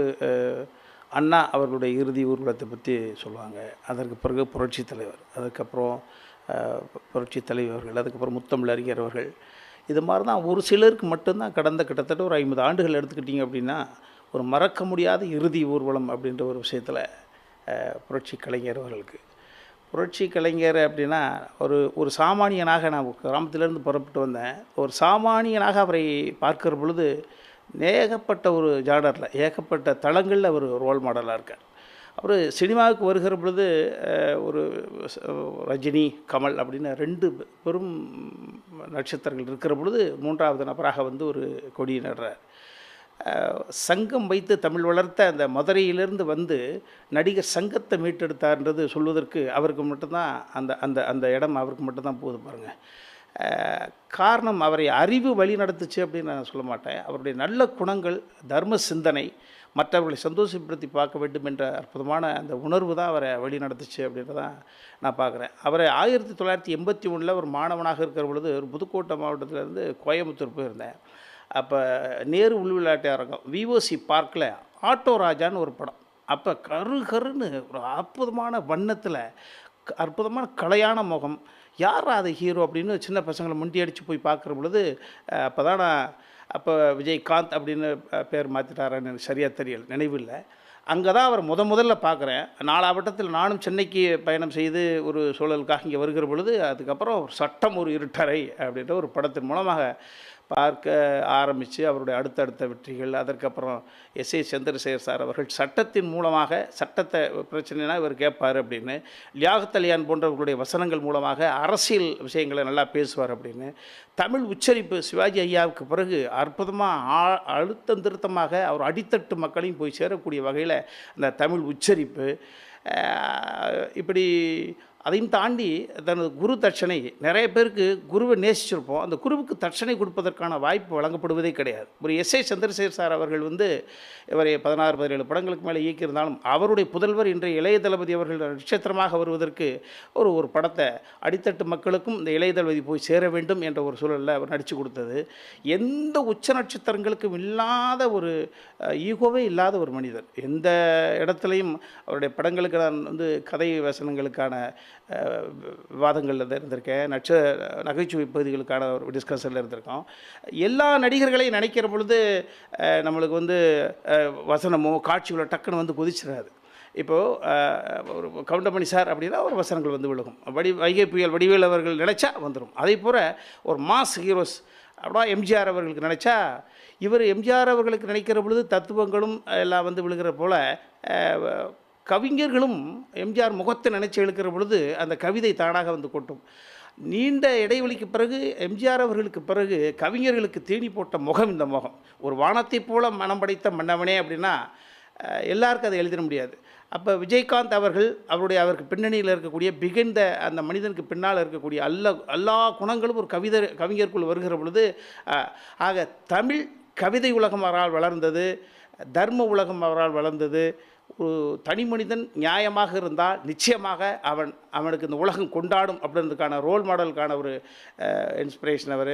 அண்ணா அவர்களுடைய இறுதி ஊர்வலத்தை பற்றி சொல்லுவாங்க. அதற்கு பிறகு புரட்சி தலைவர், அதுக்கப்புறம் புரட்சி தலைவர்கள், அதுக்கப்புறம் முத்தமிழறிஞர் அவர்கள். இது மாதிரி தான் ஒரு சிலருக்கு மட்டும்தான் கடந்த கிட்டத்தட்ட ஒரு 50 ஆண்டுகள் எடுத்துக்கிட்டிங்க அப்படின்னா ஒரு மறக்க முடியாத இறுதி ஊர்வலம் அப்படின்ற ஒரு விஷயத்தில் புரட்சி கலைஞர் அவர்களுக்கு. புரட்சி கலைஞர் அப்படின்னா ஒரு சாமானியனாக நான் கிராமத்திலேருந்து புறப்பட்டு வந்தேன். ஒரு சாமானியனாக அவரை பார்க்குற பொழுது ஏகப்பட்ட ஒரு ஜானரில், ஏகப்பட்ட தளங்களில் அவர் ரோல் மாடலாக இருக்கார். அவர் சினிமாவுக்கு வருகிற பொழுது ஒரு ரஜினி, கமல் அப்படின்னு 2 பெரும் நட்சத்திரங்கள் இருக்கிற பொழுது 3வது நபராக வந்து ஒரு கொடி நடுறார். சங்கம் வைத்து தமிழ் வளர்த்த அந்த மதுரையிலிருந்து வந்து நடிகர் சங்கத்தை மீட்டெடுத்தார்ன்றது சொல்வதற்கு அவருக்கு மட்டும்தான் அந்த அந்த அந்த இடம் அவருக்கு மட்டும்தான் போகுது பாருங்கள். காரணம், அவரை அறிவு வழி நடத்துச்சு அப்படின்னு நான் சொல்ல மாட்டேன். அவருடைய நல்ல குணங்கள், தர்ம சிந்தனை, மற்றவர்களை சந்தோஷப்படுத்தி பார்க்க வேண்டும் என்ற அற்புதமான அந்த உணர்வு தான் அவரை வழி நடத்துச்சு அப்படின்றதான் நான் பார்க்குறேன். அவரை 1981 ஒரு மாணவனாக இருக்கிற பொழுது ஒரு புதுக்கோட்டை மாவட்டத்திலேருந்து கோயம்புத்தூர் போயிருந்தேன். அப்போ நேரு உள்விளையாட்டு அரங்கம் VOC பார்க்கில் ஆட்டோ ராஜான்னு ஒரு படம், அப்போ கரு கருன்னு ஒரு அற்புதமான வண்ணத்தில் அற்புதமான கலையான முகம். யார் அது ஹீரோ அப்படின்னு சின்ன பசங்களை முண்டி அடித்து போய் பார்க்குற பொழுது அப்போ தான் நான் அப்போ விஜயகாந்த் அப்படின்னு பேர் மாற்றிட்டாரான்னு எனக்கு சரியாக தெரியல, நினைவில்லை. அங்கே தான் அவர் முதல்ல பார்க்குறேன். நாலாவட்டத்தில் நானும் சென்னைக்கு பயணம் செய்து ஒரு சூழலுக்காக இங்கே வருகிற பொழுது அதுக்கப்புறம் சட்டம் ஒரு இருட்டறை அப்படின்ற ஒரு படத்தின் மூலமாக பார்க்க ஆரம்பித்து அவருடைய அடுத்தடுத்த வெற்றிகள், அதற்கப்புறம் எஸ்ஏ சந்திரசேகர் சார் அவர்கள் சட்டத்தின் மூலமாக சட்டத்தை பிரச்சனைனா இவர் கேட்பார் அப்படின்னு, லியாகத் அலியான் போன்றவர்களுடைய வசனங்கள் மூலமாக அரசியல் விஷயங்களை நல்லா பேசுவார் அப்படின்னு, தமிழ் உச்சரிப்பு சிவாஜி ஐயாவுக்கு பிறகு அற்புதமாக அழுத்தம் திருத்தமாக அவர் அடித்தட்டு மக்களையும் போய் சேரக்கூடிய வகையில் அந்த தமிழ் உச்சரிப்பு, இப்படி அதையும் தாண்டி தனது குரு தட்சணை நிறைய பேருக்கு குருவை நேசிச்சிருப்போம். அந்த குருவுக்கு தட்சணை கொடுப்பதற்கான வாய்ப்பு வழங்கப்படுவதே கிடையாது. ஒரு எஸ்ஏ சந்திரசேகர் சார் அவர்கள் இவரை 16-17 படங்களுக்கு மேலே இயக்கியிருந்தாலும் அவருடைய புதல்வர் இன்றைய இளைய தளபதி அவர்கள் நட்சத்திரமாக வருவதற்கு ஒரு படத்தை அடித்தட்டு மக்களுக்கும் இந்த இளைய தளபதி போய் சேர வேண்டும் என்ற ஒரு சூழலில் அவர் நடித்து கொடுத்தது. எந்த உச்ச நட்சத்திரங்களுக்கும் இல்லாத ஒரு ஈகோவே இல்லாத ஒரு மனிதர். எந்த இடத்துலையும் அவருடைய படங்களுக்கு நான் கதை வசனங்களுக்கான விவாதங்களில் இருந்திருக்கேன், நகைச்சுவை பகுதிகளுக்கான ஒரு டிஸ்கஷனில் இருந்திருக்கோம். எல்லா நடிகர்களையும் நினைக்கிற பொழுது நம்மளுக்கு வசனமோ காட்சிகளோ டக்குன்னு குதிச்சிடாது. இப்போது ஒரு கவுண்டமணி சார் அப்படின்னா ஒரு வசனங்கள் விழுகும். வைகை புயல் வடிவேல் அவர்கள் நினச்சா வந்துடும். அதே போல் ஒரு மாஸ் ஹீரோஸ் அப்படின்னா எம்ஜிஆர் அவர்களுக்கு நினச்சா எம்ஜிஆர் அவர்களுக்கு நினைக்கிற பொழுது தத்துவங்களும் எல்லாம் விழுகிற போல் கவிஞர்களும் எம்ஜிஆர் முகத்தை நினைச்சு எழுக்கிற பொழுது அந்த கவிதை தானாக கொட்டும். நீண்ட இடைவெளிக்கு பிறகு எம்ஜிஆர் அவர்களுக்கு பிறகு கவிஞர்களுக்கு தேடி போட்ட முகம் இந்த முகம். ஒரு வானத்தை போல மனம் படைத்த மன்னவனே அப்படின்னா எல்லாருக்கும் அதை எழுதிட முடியாது. அப்போ விஜயகாந்த் அவர்கள் அவருக்கு பின்னணியில் இருக்கக்கூடிய பிகைந்த அந்த மனிதனுக்கு பின்னால் இருக்கக்கூடிய எல்லா குணங்களும் ஒரு கவிஞருக்குள் வருகிற பொழுது ஆக தமிழ் கவிதை உலகம் அவரால் வளர்ந்தது, தர்ம உலகம் அவரால் வளர்ந்தது. ஒரு தனி மனிதன் நியாயமாக இருந்தால் நிச்சயமாக அவனுக்கு இந்த உலகம் கொண்டாடும் அப்படின்றதுக்கான ரோல் மாடலுக்கான ஒரு இன்ஸ்பிரேஷன் அவர்.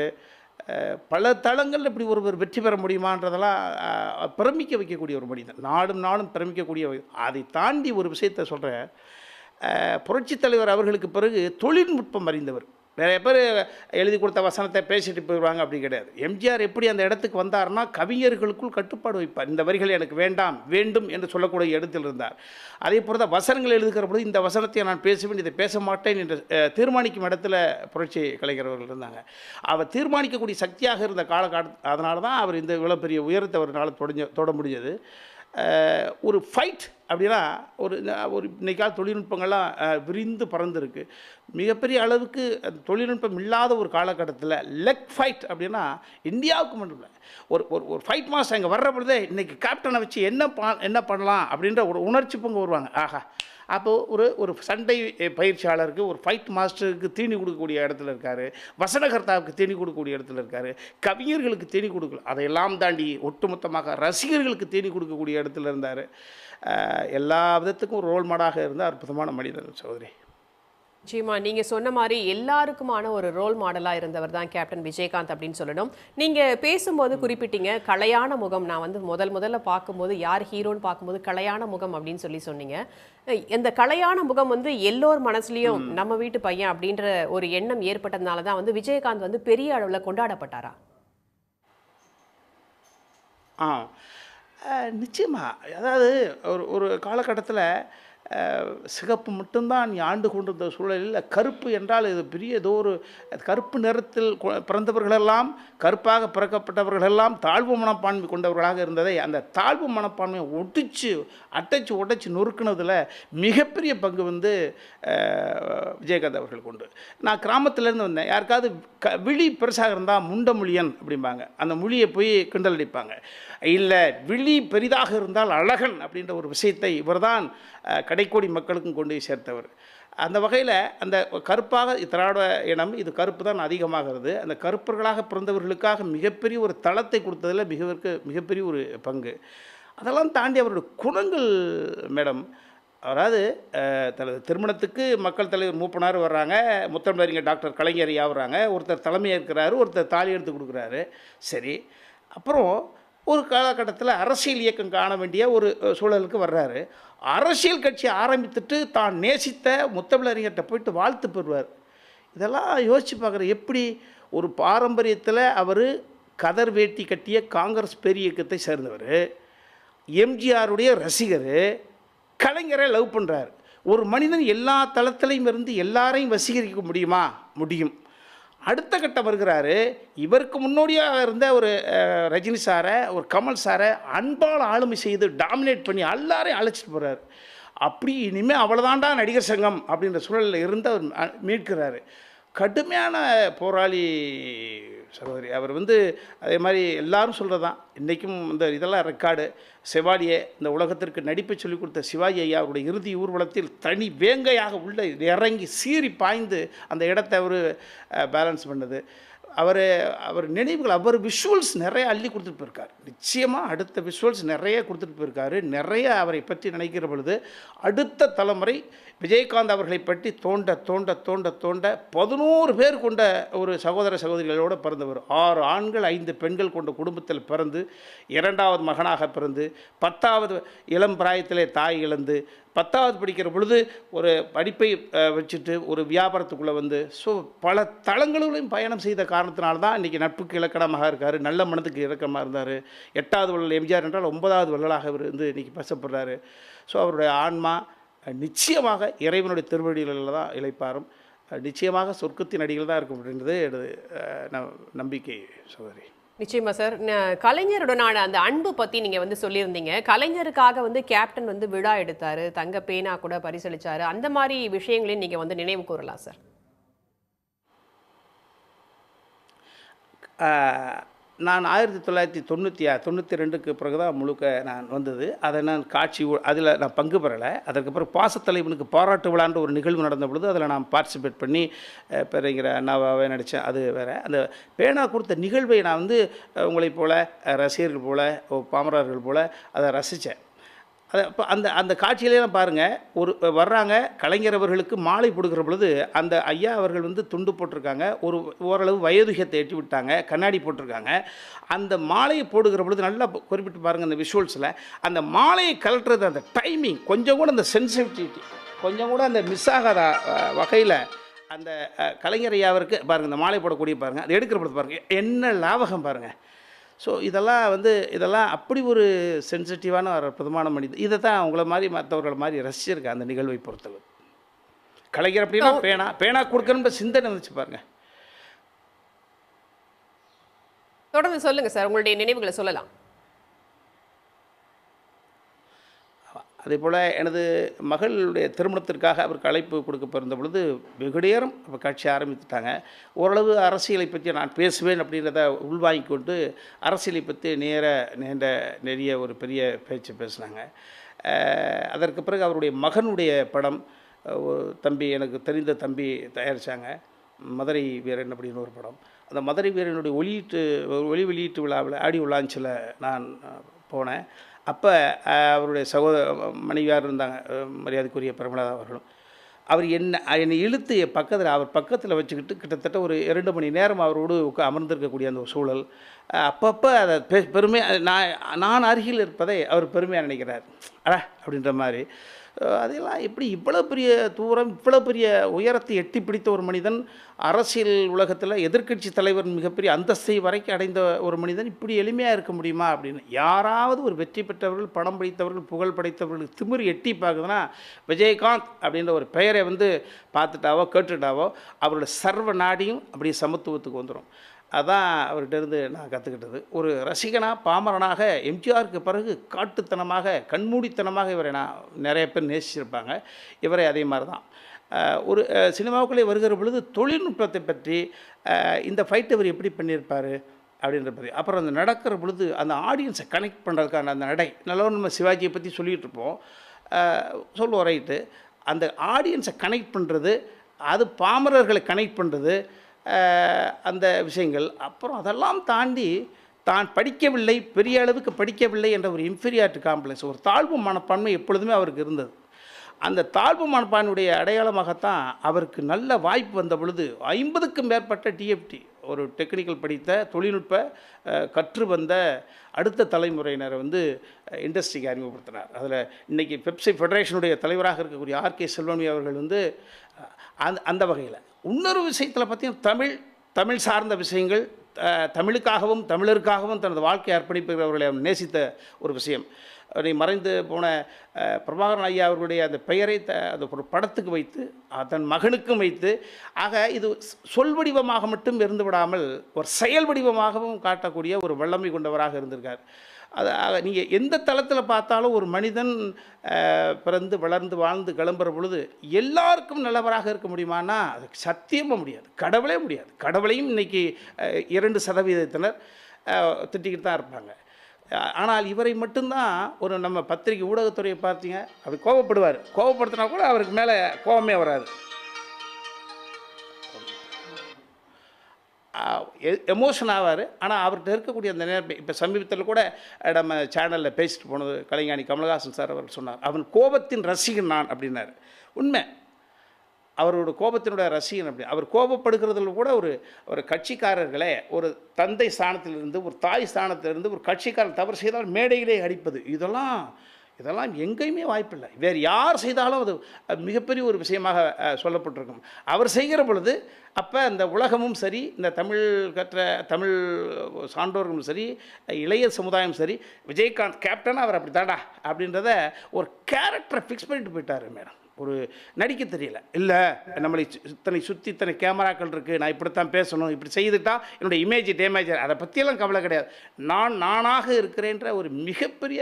பல தளங்களில் இப்படி ஒருவர் வெற்றி பெற முடியுமான்றதெல்லாம் பிரமிக்க வைக்கக்கூடிய ஒரு மனிதன், நாடும் பிரமிக்கக்கூடிய. அதை தாண்டி ஒரு விஷயத்தை சொல்கிறேன். புரட்சித் தலைவர் அவர்களுக்கு பிறகு தொழில்நுட்பம் அறிந்தவர். நிறைய பேர் எழுதி கொடுத்த வசனத்தை பேசிட்டு போயிடுவாங்க, அப்படி கிடையாது. எம்ஜிஆர் எப்படி அந்த இடத்துக்கு வந்தார்னா கவிஞர்களுக்குள் கட்டுப்பாடு வைப்பார். இந்த வரிகள் எனக்கு வேண்டாம் வேண்டும் என்று சொல்லக்கூடிய இடத்தில் இருந்தார். அதே போல் தான் வசனங்கள் எழுதுகிற பொழுது இந்த வசனத்தை நான் பேசுவேன், இதை பேச மாட்டேன் என்று தீர்மானிக்கும் இடத்துல புரட்சி கலைஞர்கள் இருந்தாங்க. அவர் தீர்மானிக்கக்கூடிய சக்தியாக இருந்த அதனால தான் அவர் இந்த இவ்வளோ பெரிய உயரத்தை அவரால் தொட முடிஞ்சது. ஒரு ஃபைட் அப்படின்னா ஒரு இன்றைக்கால தொழில்நுட்பங்கள்லாம் விரிந்து பறந்துருக்கு. மிகப்பெரிய அளவுக்கு தொழில்நுட்பம் இல்லாத ஒரு காலகட்டத்தில் லெக் ஃபைட் அப்படின்னா இந்தியாவுக்கு மட்டும் இல்லை, ஒரு ஃபைட் மாஸ்டர் அங்கே வர்ற பொழுதே இன்றைக்கி கேப்டனை வச்சு என்ன பண்ணலாம் அப்படின்ற ஒரு உணர்ச்சி பொங்க வருவாங்க. ஆஹா, அப்போது ஒரு சண்டை பயிற்சியாளருக்கு ஒரு ஃபைட் மாஸ்டருக்கு தீனி கொடுக்கக்கூடிய இடத்துல இருக்கார், வசனகர்த்தாவுக்கு தீனி கொடுக்கக்கூடிய இடத்துல இருக்கார், கவிஞர்களுக்கு தீனி கொடுக்கல, அதையெல்லாம் தாண்டி ஒட்டுமொத்தமாக ரசிகர்களுக்கு தீனி கொடுக்கக்கூடிய இடத்துல இருந்தார். எல்லா விதத்துக்கும் ஒரு ரோல் மாடாக இருந்த அற்புதமான மனிதன் சகோதரி. நிச்சயமா நீங்க சொன்ன மாதிரி எல்லாருக்குமான ஒரு ரோல் மாடலா இருந்தவர் தான் கேப்டன் விஜயகாந்த் அப்படின்னு சொல்லணும். நீங்க பேசும்போது குறிப்பிட்டீங்க கலையான முகம். நான் முதல்ல பார்க்கும்போது யார் ஹீரோன்னு பார்க்கும்போது கலையான முகம் அப்படின்னு சொன்னீங்க. இந்த கலையான முகம் எல்லோர் மனசுலயும் நம்ம வீட்டு பையன் அப்படின்ற ஒரு எண்ணம் ஏற்பட்டதுனால தான் விஜயகாந்த் பெரிய அளவில் கொண்டாடப்பட்டாரா? நிச்சயமா. அதாவது ஒரு காலகட்டத்தில் சிகப்பு மட்டும்தான் நீ ஆண்டு கொண்டிருந்த சூழலில் கருப்பு என்றால் இது பெரிய ஏதோ ஒரு கருப்பு நிறத்தில் பிறந்தவர்களெல்லாம், கருப்பாக பிறக்கப்பட்டவர்களெல்லாம் தாழ்வு மனப்பான்மை கொண்டவர்களாக இருந்ததை அந்த தாழ்வு மனப்பான்மையை உடைச்சி நொறுக்குனதில் மிகப்பெரிய பங்கு விஜயகாந்த் அவர்களுக்கு உண்டு. நான் கிராமத்திலேருந்து வந்தேன். யாருக்காவது விழி பெருசாக இருந்தால் முண்டமொழியன் அப்படிம்பாங்க, அந்த மொழியை போய் கிண்டல் அடிப்பாங்க. இல்லை, விழி பெரிதாக இருந்தால் அழகன் அப்படின்ற ஒரு விஷயத்தை இவர்தான் கடைக்கோடி மக்களுக்கும் கொண்டு சேர்த்தவர். அந்த வகையில் அந்த கருப்பாக திராவிட இனம் இது கருப்பு தான் அதிகமாகிறது. அந்த கருப்பர்களாக பிறந்தவர்களுக்காக மிகப்பெரிய ஒரு தளத்தை கொடுத்ததில் மிகப்பெரிய ஒரு பங்கு. அதெல்லாம் தாண்டி அவருடைய குணங்கள் மேடம், அதாவது தனது திருமணத்துக்கு மக்கள் தலைவர் மூப்பனார் வர்றாங்க, முத்தமிழறிஞர் டாக்டர் கலைஞர் வர்றாங்க, ஒருத்தர் தலைமையாக இருக்கிறாரு, ஒருத்தர் தாலி எடுத்து கொடுக்குறாரு. சரி, அப்புறம் ஒரு காலகட்டத்தில் அரசியல் இயக்கம் காண வேண்டிய ஒரு சூழலுக்கு வர்றாரு. அரசியல் கட்சி ஆரம்பித்துட்டு தான் நேசித்த முத்தமிழறிஞர்கிட்ட போயிட்டு வாழ்த்து பெறுவார். இதெல்லாம் யோசித்து பார்க்குறேன். எப்படி ஒரு பாரம்பரியத்தில் அவர் கதர் வேட்டி கட்டிய காங்கிரஸ் பெரிய இயக்கத்தை சேர்ந்தவர், எம்ஜிஆருடைய ரசிகர், கலைஞரை லவ் பண்ணுறார். ஒரு மனிதன் எல்லா தளத்திலையும் இருந்து எல்லாரையும் வசீகரிக்க முடியுமா? முடியும். அடுத்த கட்டம் வருகிறாரு. இவருக்கு முன்னோடியாக இருந்த ஒரு ரஜினி சாரை, ஒரு கமல் சாரை அன்பால் ஆளுமை செய்து டாமினேட் பண்ணி எல்லாரையும் அழைச்சிட்டு போகிறார். அப்படி இனிமேல் அவ்வளோதாண்டா நடிகர் சங்கம் அப்படின்ற சூழலில் இருந்து அவர் மீட்கிறாரு. கடுமையான போராளி சகோதரி. அவர் அதே மாதிரி எல்லாரும் சொல்கிறது தான். இன்றைக்கும் இந்த இதெல்லாம் ரெக்கார்டு. செவாலியே இந்த உலகத்திற்கு நடிப்பை சொல்லிக் கொடுத்த சிவாஜி ஐயா அவருடைய இறுதி ஊர்வலத்தில் தனி வேங்கையாக உள்ள இறங்கி சீறி பாய்ந்து அந்த இடத்தை அவர் பேலன்ஸ் பண்ணது. அவர் நினைவுகள், அவர் விஷுவல்ஸ் நிறைய அள்ளி கொடுத்துட்டு போயிருக்கார். நிச்சயமாக அடுத்த விஷுவல்ஸ் நிறைய கொடுத்துட்டு போயிருக்காரு. நிறைய அவரை பற்றி நினைக்கிற பொழுது அடுத்த தலைமுறை விஜயகாந்த் அவர்களை பற்றி தோண்ட தோண்ட தோண்ட தோண்ட 11 பேர் கொண்ட ஒரு சகோதர சகோதரிகளோடு பிறந்தவர். 6 ஆண்கள் 5 பெண்கள் கொண்ட குடும்பத்தில் பிறந்து 2வது மகனாக பிறந்து 10வது இளம் பிராயத்திலே தாய் இழந்து 10வது படிக்கிற பொழுது ஒரு படிப்பை வச்சுட்டு ஒரு வியாபாரத்துக்குள்ளே பல தளங்களிலும் பயணம் செய்த காரணத்தினால்தான் இன்றைக்கி நட்புக்கு இலக்கணமாக இருக்கார். நல்ல மனதுக்கு இலக்கணமாக இருந்தார். 8வது வள்ளல் எம்ஜிஆர் என்றால் 9வது வள்ளலாக அவர் இன்றைக்கி பேசப்படுறாரு. அவருடைய ஆன்மா நிச்சயமாக இறைவனுடைய திருவடிகளில் தான் இளைப்பாரும். நிச்சயமாக சொர்க்கத்தின் அடிகள் தான் இருக்கும் அப்படின்றது நம்பிக்கை சகோதரி. நிச்சயமா சார். கலைஞருடனான அந்த அன்பு பற்றி நீங்கள் சொல்லியிருந்தீங்க. கலைஞருக்காக கேப்டன் விழா எடுத்தார், தங்க பேனா கூட பரிசளித்தார். அந்த மாதிரி விஷயங்களையும் நீங்கள் நினைவு கூறலாம் சார். நான் 1992க்கு பிறகு தான் முழுக்க நான் வந்தது. அதை நான் அதில் நான் பங்கு பெறலை. அதற்கப்புறம் பாசத்தலைவனுக்கு பாராட்டு விழான்ற ஒரு நிகழ்வு நடந்த பொழுது அதில் நான் பார்ட்டிசிபேட் பண்ணி பெருங்கிற அண்ணாவாவே நடித்தேன். அது வேறு. அந்த பேனா கொடுத்த நிகழ்வை நான் உங்களைப் போல் ரசிகர்கள் போல் பாமரர்கள் போல் அதை ரசித்தேன். அதை இப்போ அந்த காட்சியிலாம் பாருங்கள். வர்றாங்க கலைஞர் அவர்களுக்கு மாலை போடுகிற பொழுது அந்த ஐயா அவர்கள் துண்டு போட்டிருக்காங்க. ஓரளவு வயதுகத்தை எட்டி விட்டாங்க, கண்ணாடி போட்டிருக்காங்க. அந்த மாலையை போடுகிற பொழுது நல்லா குறிப்பிட்டு பாருங்கள் அந்த விஷுவல்ஸில். அந்த மாலையை கலட்டுறது, அந்த டைமிங், கொஞ்சம் கூட அந்த சென்சிட்டிவிட்டி கொஞ்சம் கூட அந்த மிஸ் ஆகாத வகையில் அந்த கலைஞர் ஐயாவிற்கு பாருங்கள், இந்த மாலை போடக்கூடிய பாருங்கள், அது எடுக்கிற பொழுது பாருங்கள் என்ன லாபகம் பாருங்கள். இதெல்லாம் அப்படி ஒரு சென்சிட்டிவான ஒரு அற்புதமான மனிதன். இதை தான் அவங்கள மாதிரி மற்றவர்கள் மாதிரி ரசிச்சிருக்கேன் அந்த நிகழ்வை பொறுத்தளவு. கலைஞர் அப்படின்னா பேனா கொடுக்கணுன்ற சிந்தனை வந்துச்சு பாருங்கள். தொடர்ந்து சொல்லுங்கள் சார், உங்களுடைய நினைவுகளை சொல்லலாம். அதே போல் எனது மகளுடைய திருமணத்திற்காக அவருக்கு அழைப்பு கொடுக்க பிறந்த பொழுது வெகு நேரம் அப்போ கட்சி ஆரம்பித்துட்டாங்க. ஓரளவு அரசியலை பற்றி நான் பேசுவேன் அப்படின்றத உள்வாங்கி கொண்டு அரசியலை பற்றி நெறிய ஒரு பெரிய பேச்சு பேசினாங்க. அதற்கு பிறகு அவருடைய மகனுடைய படம் தம்பி, எனக்கு தெரிந்த தம்பி தயாரித்தாங்க. மதுரை வீரன் அப்படின்னு ஒரு படம். அந்த மதுரை வீரனுடைய ஒளி வெளியீட்டு விழாவில் ஆடியோ லான்ச்சில் நான் போனேன். அப்போ அவருடைய மனைவியார் இருந்தாங்க, மரியாதைக்குரிய பிரமலதா அவர்களும். அவர் என்னை இழுத்து அவர் பக்கத்தில் வச்சுக்கிட்டு கிட்டத்தட்ட ஒரு 2 மணி நேரம் அவரோடு அமர்ந்திருக்கக்கூடிய அந்த சூழல். அப்பப்போ அதை பெருமையாக நான் அருகில் இருப்பதை அவர் பெருமையாக நினைக்கிறார். அப்படின்ற மாதிரி. அதெல்லாம் எப்படி இவ்வளோ பெரிய தூரம், இவ்வளோ பெரிய உயரத்தை எட்டி பிடித்த ஒரு மனிதன், அரசியல் உலகத்தில் எதிர்க்கட்சி தலைவர் மிகப்பெரிய அந்தஸ்தை வரைக்கும் அடைந்த ஒரு மனிதன் இப்படி எளிமையாக இருக்க முடியுமா அப்படின்னு. யாராவது ஒரு வெற்றி பெற்றவர்கள், படம் படித்தவர்கள், புகழ் படைத்தவர்கள் திமிர் எட்டி பார்க்குதுன்னா விஜயகாந்த் அப்படின்ற ஒரு பெயரை பார்த்துட்டாவோ கேட்டுட்டாவோ அவரோட சர்வ நாடியும் அப்படியே சமத்துவத்துக்கு வந்துடும். அதான் அவர்கிட்டருந்து நான் கற்றுக்கிட்டது. ஒரு ரசிகனாக, பாமரனாக, எம்ஜிஆருக்கு பிறகு காட்டுத்தனமாக, கண்மூடித்தனமாக இவரை நிறைய பேர் நேசிச்சிருப்பாங்க. இவரை அதே மாதிரி தான். ஒரு சினிமாவுக்குள்ளே வருகிற பொழுது தொழில்நுட்பத்தை பற்றி இந்த ஃபைட் அவர் எப்படி பண்ணியிருப்பார் அப்படின்ற பற்றி, அப்புறம் அந்த நடக்கிற பொழுது அந்த ஆடியன்ஸை கனெக்ட் பண்ணுறதுக்கான அந்த நடை, நல்லா நம்ம சிவாஜியை பற்றி சொல்லிகிட்டு இருப்போம், சொல்லுவோம் ரைட்டு. அந்த ஆடியன்ஸை கனெக்ட் பண்ணுறது, அது பாமரர்களை கனெக்ட் பண்ணுறது, அந்த விஷயங்கள். அப்புறம் அதெல்லாம் தாண்டி தான் படிக்கவில்லை, பெரிய அளவுக்கு படிக்கவில்லை என்ற ஒரு இன்ஃபீரியாரிட்டி காம்ப்ளெக்ஸ், ஒரு தாழ்வு மனப்பான்மை எப்பொழுதுமே அவருக்கு இருந்தது. அந்த தாழ்வு மனப்பான்மையுடைய அடையாளமாகத்தான் அவருக்கு நல்ல வாய்ப்பு வந்த பொழுது 50க்கும் மேற்பட்ட டிஎஃப்டி ஒரு டெக்னிக்கல் படித்த தொழில்நுட்ப கற்று வந்த அடுத்த தலைமுறையினரை வந்து இண்டஸ்ட்ரிக்கு அறிமுகப்படுத்தினார். அதில் இன்றைக்கி பெப்சி ஃபெடரேஷனுடைய தலைவராக இருக்கக்கூடிய ஆர்கே செல்வமணி அவர்கள் வந்து அந்த வகையில் இன்னொரு விஷயத்தில் பார்த்தீங்கன்னா தமிழ் சார்ந்த விஷயங்கள், தமிழுக்காகவும் தமிழருக்காகவும் தனது வாழ்க்கையை அர்ப்பணிப்பவர்களை நேசித்த ஒரு விஷயம். மறைந்து போன பிரபாகரன் ஐயா அவர்களுடைய அந்த பெயரை அந்த ஒரு படத்துக்கு வைத்து தன் மகனுக்கும் வைத்து, ஆக இது சொல் வடிவமாக மட்டும் இருந்து விடாமல் ஒரு செயல் வடிவமாகவும் காட்டக்கூடிய ஒரு வல்லமை கொண்டவராக இருந்திருக்கார். அது நீங்கள் எந்த தளத்தில் பார்த்தாலும் ஒரு மனிதன் பிறந்து வளர்ந்து வாழ்ந்து கிளம்புற பொழுது எல்லாருக்கும் நல்லவராக இருக்க முடியுமானா அது சத்தியமாக முடியாது, கடவுளே முடியாது. கடவுளையும் இன்றைக்கி 2% திட்டிக்கிட்டு தான் இருப்பாங்க. ஆனால் இவரை மட்டும்தான் ஒரு நம்ம பத்திரிகை ஊடகத்துறையை பார்த்தீங்க அப்படி கோபப்படுவார், கோபப்படுத்தினா கூட அவருக்கு மேலே கோபமே வராது, எமோஷன் ஆவார். ஆனால் அவர்கிட்ட இருக்கக்கூடிய அந்த நேரம் இப்போ சமீபத்தில் கூட நம்ம சேனலில் பேசிட்டு போனது கலைஞானி கமலஹாசன் சார் அவர் சொன்னார், அவன் கோபத்தின் ரசிகன் நான் அப்படின்னார். உண்மை, அவரோட கோபத்தினுடைய ரசிகன் அப்படி. அவர் கோபப்படுகிறதுல கூட ஒரு கட்சிக்காரர்களே ஒரு தந்தை ஸ்தானத்திலிருந்து ஒரு தாய் ஸ்தானத்திலிருந்து ஒரு கட்சிக்காரர் தவறு செய்தால் மேடையிலே அடிப்பது, இதெல்லாம் எங்கேயுமே வாய்ப்பில்லை. வேறு யார் செய்தாலும் அது மிகப்பெரிய ஒரு விஷயமாக சொல்லப்பட்டிருக்கும். அவர் செய்கிற பொழுது அப்போ இந்த உலகமும் சரி, இந்த தமிழ் சான்றோர்களும் சரி, இளைய சமுதாயம் சரி, விஜயகாந்த் கேப்டன் அவர் அப்படி தாண்டா அப்படின்றத ஒரு கேரக்டரை ஃபிக்ஸ் பண்ணிட்டு போயிட்டார் மேடம். ஒரு நடிக்க தெரியல, இல்லை நம்மளை இத்தனை கேமராக்கள் இருக்குது, நான் இப்படித்தான் பேசணும், இப்படி செய்துட்டா என்னுடைய இமேஜ் டேமேஜ், அதை பற்றியெல்லாம் கவலை கிடையாது, நானாக இருக்கிறேன்ற ஒரு மிகப்பெரிய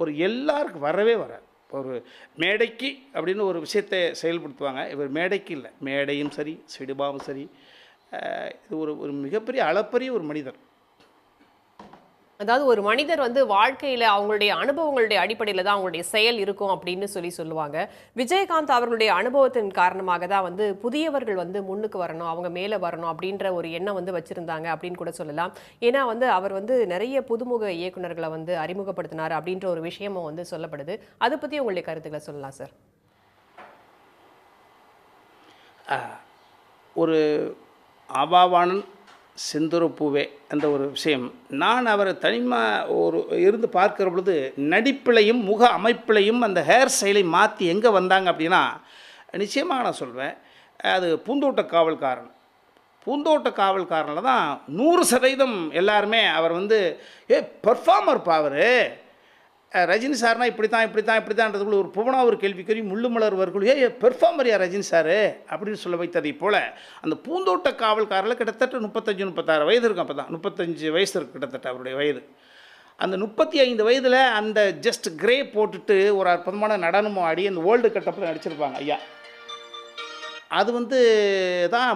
ஒரு எல்லாருக்கும் வரவே வராது. ஒரு மேடைக்கு அப்படின்னு ஒரு விஷயத்தை செயல்படுத்துவாங்க. இவர் மேடைக்கு இல்லை, மேடையும் சரி சினிமாவும் சரி, இது ஒரு மிகப்பெரிய அளப்பரிய ஒரு மனிதர். அதாவது ஒரு மனிதர் வந்து வாழ்க்கையில அவங்களுடைய அனுபவங்களுடைய அடிப்படையில் தான் அவங்களுடைய செயல் இருக்கும் அப்படின்னு சொல்லுவாங்க. விஜயகாந்த் அவர்களுடைய அனுபவத்தின் காரணமாக தான் வந்து புதியவர்கள் வந்து முன்னுக்கு வரணும், அவங்க மேலே வரணும் அப்படின்ற ஒரு எண்ணம் வந்து வச்சிருந்தாங்க அப்படின்னு கூட சொல்லலாம். ஏன்னா வந்து அவர் வந்து நிறைய புதுமுக இயக்குநர்களை வந்து அறிமுகப்படுத்தினார் அப்படின்ற ஒரு விஷயமும் வந்து சொல்லப்படுது. அதை பற்றி உங்களுடைய கருத்துக்களை சொல்லலாம் சார். ஒரு ஆபாவானன் செந்துருப்பூவே என்ற ஒரு விஷயம், நான் அவரை இருந்து பார்க்கிற பொழுது நடிப்பிலையும் முக அமைப்பிலையும் அந்த ஹேர் ஸ்டைலை மாற்றி எங்கே வந்தாங்க அப்படின்னா, நிச்சயமாக நான் சொல்வேன், அது பூந்தோட்ட காவல்காரனில் தான் 100% எல்லாருமே அவர் வந்து பெர்ஃபார்மர்ப்பா அவர், ரஜினி சார்னா இப்படித்தான்றதுக்குள்ள ஒரு புவனா ஒரு கேள்விக்கறி முள்ளுமலர் வர்கள் பெர்ஃபார்மரியா ரஜினி சார் அப்படின்னு சொல்ல வைத்ததை போல் அந்த பூந்தோட்ட காவல்காரில் கிட்டத்தட்ட 35-36 வயது இருக்கும். அப்போ தான் 35 வயசு இருக்குது கிட்டத்தட்ட அவருடைய வயது. அந்த 35 வயதில் அந்த ஜஸ்ட் கிரே போட்டுட்டு ஒரு அற்புதமான நடனமும் ஆடி அந்த வேர்ல்டு கட்டப்பில் நடிச்சிருப்பாங்க ஐயா. அது வந்து தான்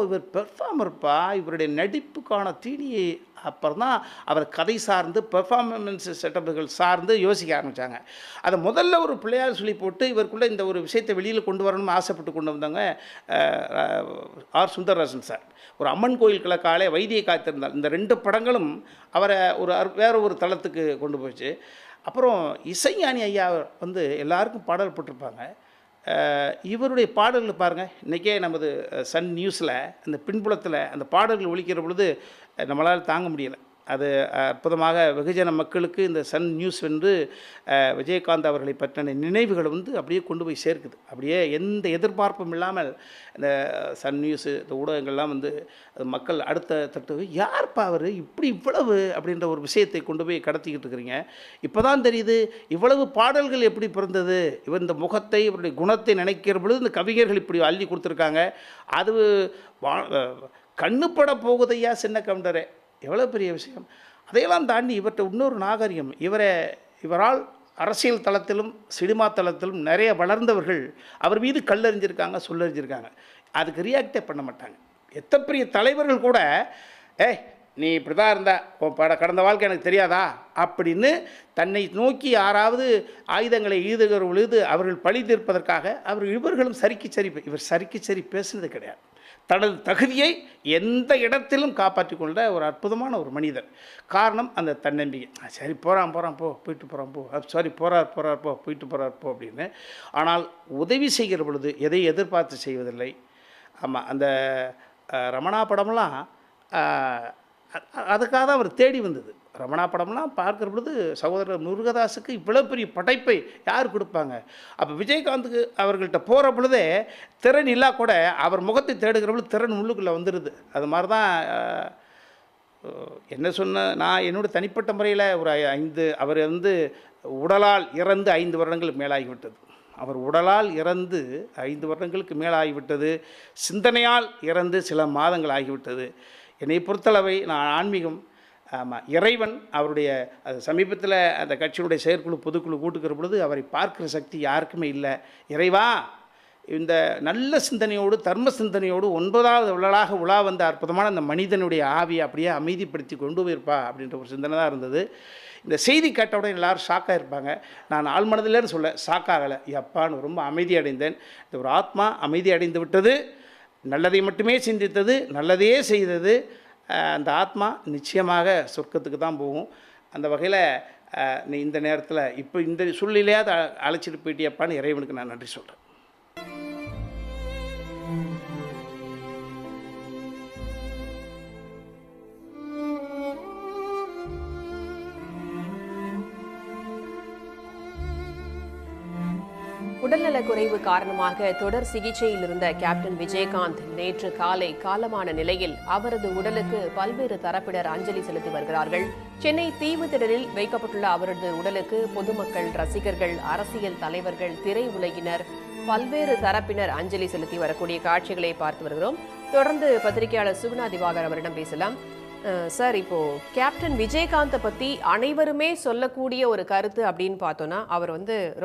இவர் பெர்ஃபார்மர்ப்பா, இவருடைய நடிப்புக்கான தீனியை அப்புறம் தான் அவர் கதை சார்ந்து பெர்ஃபார்மன்ஸ் செட்டப்புகள் சார்ந்து யோசிக்க ஆரம்பித்தாங்க. அதை முதல்ல ஒரு பிள்ளையார் சொல்லி போட்டு இவருக்குள்ளே இந்த ஒரு விஷயத்தை வெளியில் கொண்டு வரணும்னு ஆசைப்பட்டு கொண்டு வந்தாங்க ஆர் சுந்தரராஜன் சார். ஒரு அம்மன் கோயில் கிழக்காலே வைத்தியை காத்திருந்தால், இந்த 2 படங்களும் அவரை வேறு ஒரு தளத்துக்கு கொண்டு போச்சு. அப்புறம் இசைஞானி ஐயா வந்து எல்லாருக்கும் பாடல் போட்டிருப்பாங்க. இவருடைய பாடல்கள் பாருங்கள், இன்றைக்கே நமது சன் நியூஸில் அந்த பின்புலத்தில் அந்த பாடல்கள் ஒலிக்கிற பொழுது நம்மளால் தாங்க முடியலை. அது அற்புதமாக வெகுஜன மக்களுக்கு இந்த சன் நியூஸ் வந்து விஜயகாந்த் அவர்களை பற்றின நினைவுகளை வந்து அப்படியே கொண்டு போய் சேர்க்குது. அப்படியே எந்த எதிர்பார்ப்பும் இல்லாமல் இந்த சன் நியூஸு இந்த ஊடகங்கள்லாம் வந்து மக்கள் அடுத்த தட்டு யார்ப்பா அவர் இவ்வளவு அப்படின்ற ஒரு விஷயத்தை கொண்டு போய் கடத்திக்கிட்டு இருக்கிறீங்க. இப்போ தான் தெரியுது இவ்வளவு பாடல்கள் எப்படி பிறந்தது, இவர் இந்த முகத்தை இவருடைய குணத்தை நினைக்கிற பொழுது இந்த கவிஞர்கள் இப்படி அள்ளி கொடுத்துருக்காங்க. அது கண்ணுப்பட போகுதையா சின்ன கவுண்டரே, எவ்வளோ பெரிய விஷயம். அதையெல்லாம் தாண்டி இவர்கிட்ட இன்னொரு நாகரிகம், இவரால் அரசியல் தளத்திலும் சினிமா தளத்திலும் நிறைய வளர்ந்தவர்கள் அவர் மீது கல்லறிஞ்சிருக்காங்க, சொல்லறிஞ்சிருக்காங்க. அதுக்கு ரியாக்டே பண்ண மாட்டாங்க. எத்தனை பெரிய தலைவர்கள் கூட நீ இப்படி தான் இருந்தா, கடந்த வாழ்க்கை எனக்கு தெரியாதா அப்படின்னு தன்னை நோக்கி யாராவது ஆயுதங்களை ஈதுகிற பொழுது அவர்கள் பழி தீர்ப்பதற்காக இவர்களும் இவர் சரிக்கு சரி பேசுனது கிடையாது. தனது தகுதியை எந்த இடத்திலும் காப்பாற்றி கொண்ட ஒரு அற்புதமான ஒரு மனிதர். காரணம் அந்த தன்னம்பிக்கை. சரி போகிறான் போ, போயிட்டு போகிறான் போ, சாரி போகிறார் போ, போயிட்டு போகிறார் போ அப்படின்னு. ஆனால் உதவி செய்கிற பொழுது எதை எதிர்பார்த்து செய்வதில்லை. ஆமாம், அந்த ரமணா படம்லாம் அதுக்காக தான் அவர் தேடி வந்தது. ரமணா படம்லாம் பார்க்குற பொழுது சகோதரர் முருகதாஸுக்கு இவ்வளோ பெரிய படைப்பை யார் கொடுப்பாங்க? அப்போ விஜயகாந்துக்கு அவர்கள்ட்ட போகிற பொழுதே திறன் இல்லா கூட அவர் முகத்தை தேடுகிற பொழுது திறன் உள்ளுக்குள்ளே வந்துடுது. அது மாதிரி தான் என்ன சொன்ன, நான் என்னோட தனிப்பட்ட முறையில் ஒரு அவர் உடலால் இறந்து 5 வருடங்களுக்கு மேலாகிவிட்டது. அவர் உடலால் இறந்து 5 வருடங்களுக்கு மேலாகிவிட்டது. சிந்தனையால் இறந்து சில மாதங்கள் ஆகிவிட்டது. என்னை பொறுத்தளவை நான் ஆன்மீகம், ஆமாம், இறைவன் அவருடைய அது சமீபத்தில் அந்த கட்சியினுடைய செயற்குழு பொதுக்குழு கூட்டுக்கிற பொழுது அவரை பார்க்குற சக்தி யாருக்குமே இல்லை. இறைவா, இந்த நல்ல சிந்தனையோடு தர்ம சிந்தனையோடு 9வது விழலாக உலா வந்த அற்புதமான அந்த மனிதனுடைய ஆவியை அப்படியே அமைதிப்படுத்தி கொண்டு போயிருப்பா அப்படின்ற ஒரு சிந்தனை தான் இருந்தது. இந்த செய்தி கேட்டவுடன் எல்லோரும் ஷாக்காக இருப்பாங்க. நான் ஆழ்மனதிலேன்னு சொல்ல ஷாக்காகலை, எப்பான்னு ரொம்ப அமைதி அடைந்தேன். இந்த ஒரு ஆத்மா அமைதி அடைந்து விட்டது, நல்லதை மட்டுமே சிந்தித்தது, நல்லதையே செய்தது. அந்த ஆத்மா நிச்சயமாக சொர்க்கத்துக்கு தான் போகும். அந்த வகையில் நீ இந்த நேரத்தில் இப்போ இந்த சூழ்நிலையாக அதை அழைச்சிட்டு போயிட்டியப்பான்னு இறைவனுக்கு நான் நன்றி சொல்கிறேன். உடல்நலக்குறைவு காரணமாக தொடர் சிகிச்சையில் இருந்த கேப்டன் விஜயகாந்த் நேற்று காலை காலமான நிலையில் அவரது உடலுக்கு பல்வேறு தரப்பினர் அஞ்சலி செலுத்தி வருகிறார்கள். சென்னை தீவுத்திடலில் வைக்கப்பட்டுள்ள அவரது உடலுக்கு பொதுமக்கள், ரசிகர்கள், அரசியல் தலைவர்கள், திரையுலகினர், பல்வேறு தரப்பினர் அஞ்சலி செலுத்தி வரக்கூடிய காட்சிகளை பார்த்து வருகிறோம். தொடர்ந்து பத்திரிகையாளர் சுகுணா திவாகர் அவரிடம் பேசலாம். சார், இப்போ கேப்டன் விஜயகாந்தை பற்றி அனைவருமே சொல்லக்கூடிய ஒரு கருத்து அப்படின்னு பார்த்தோன்னா, அவர்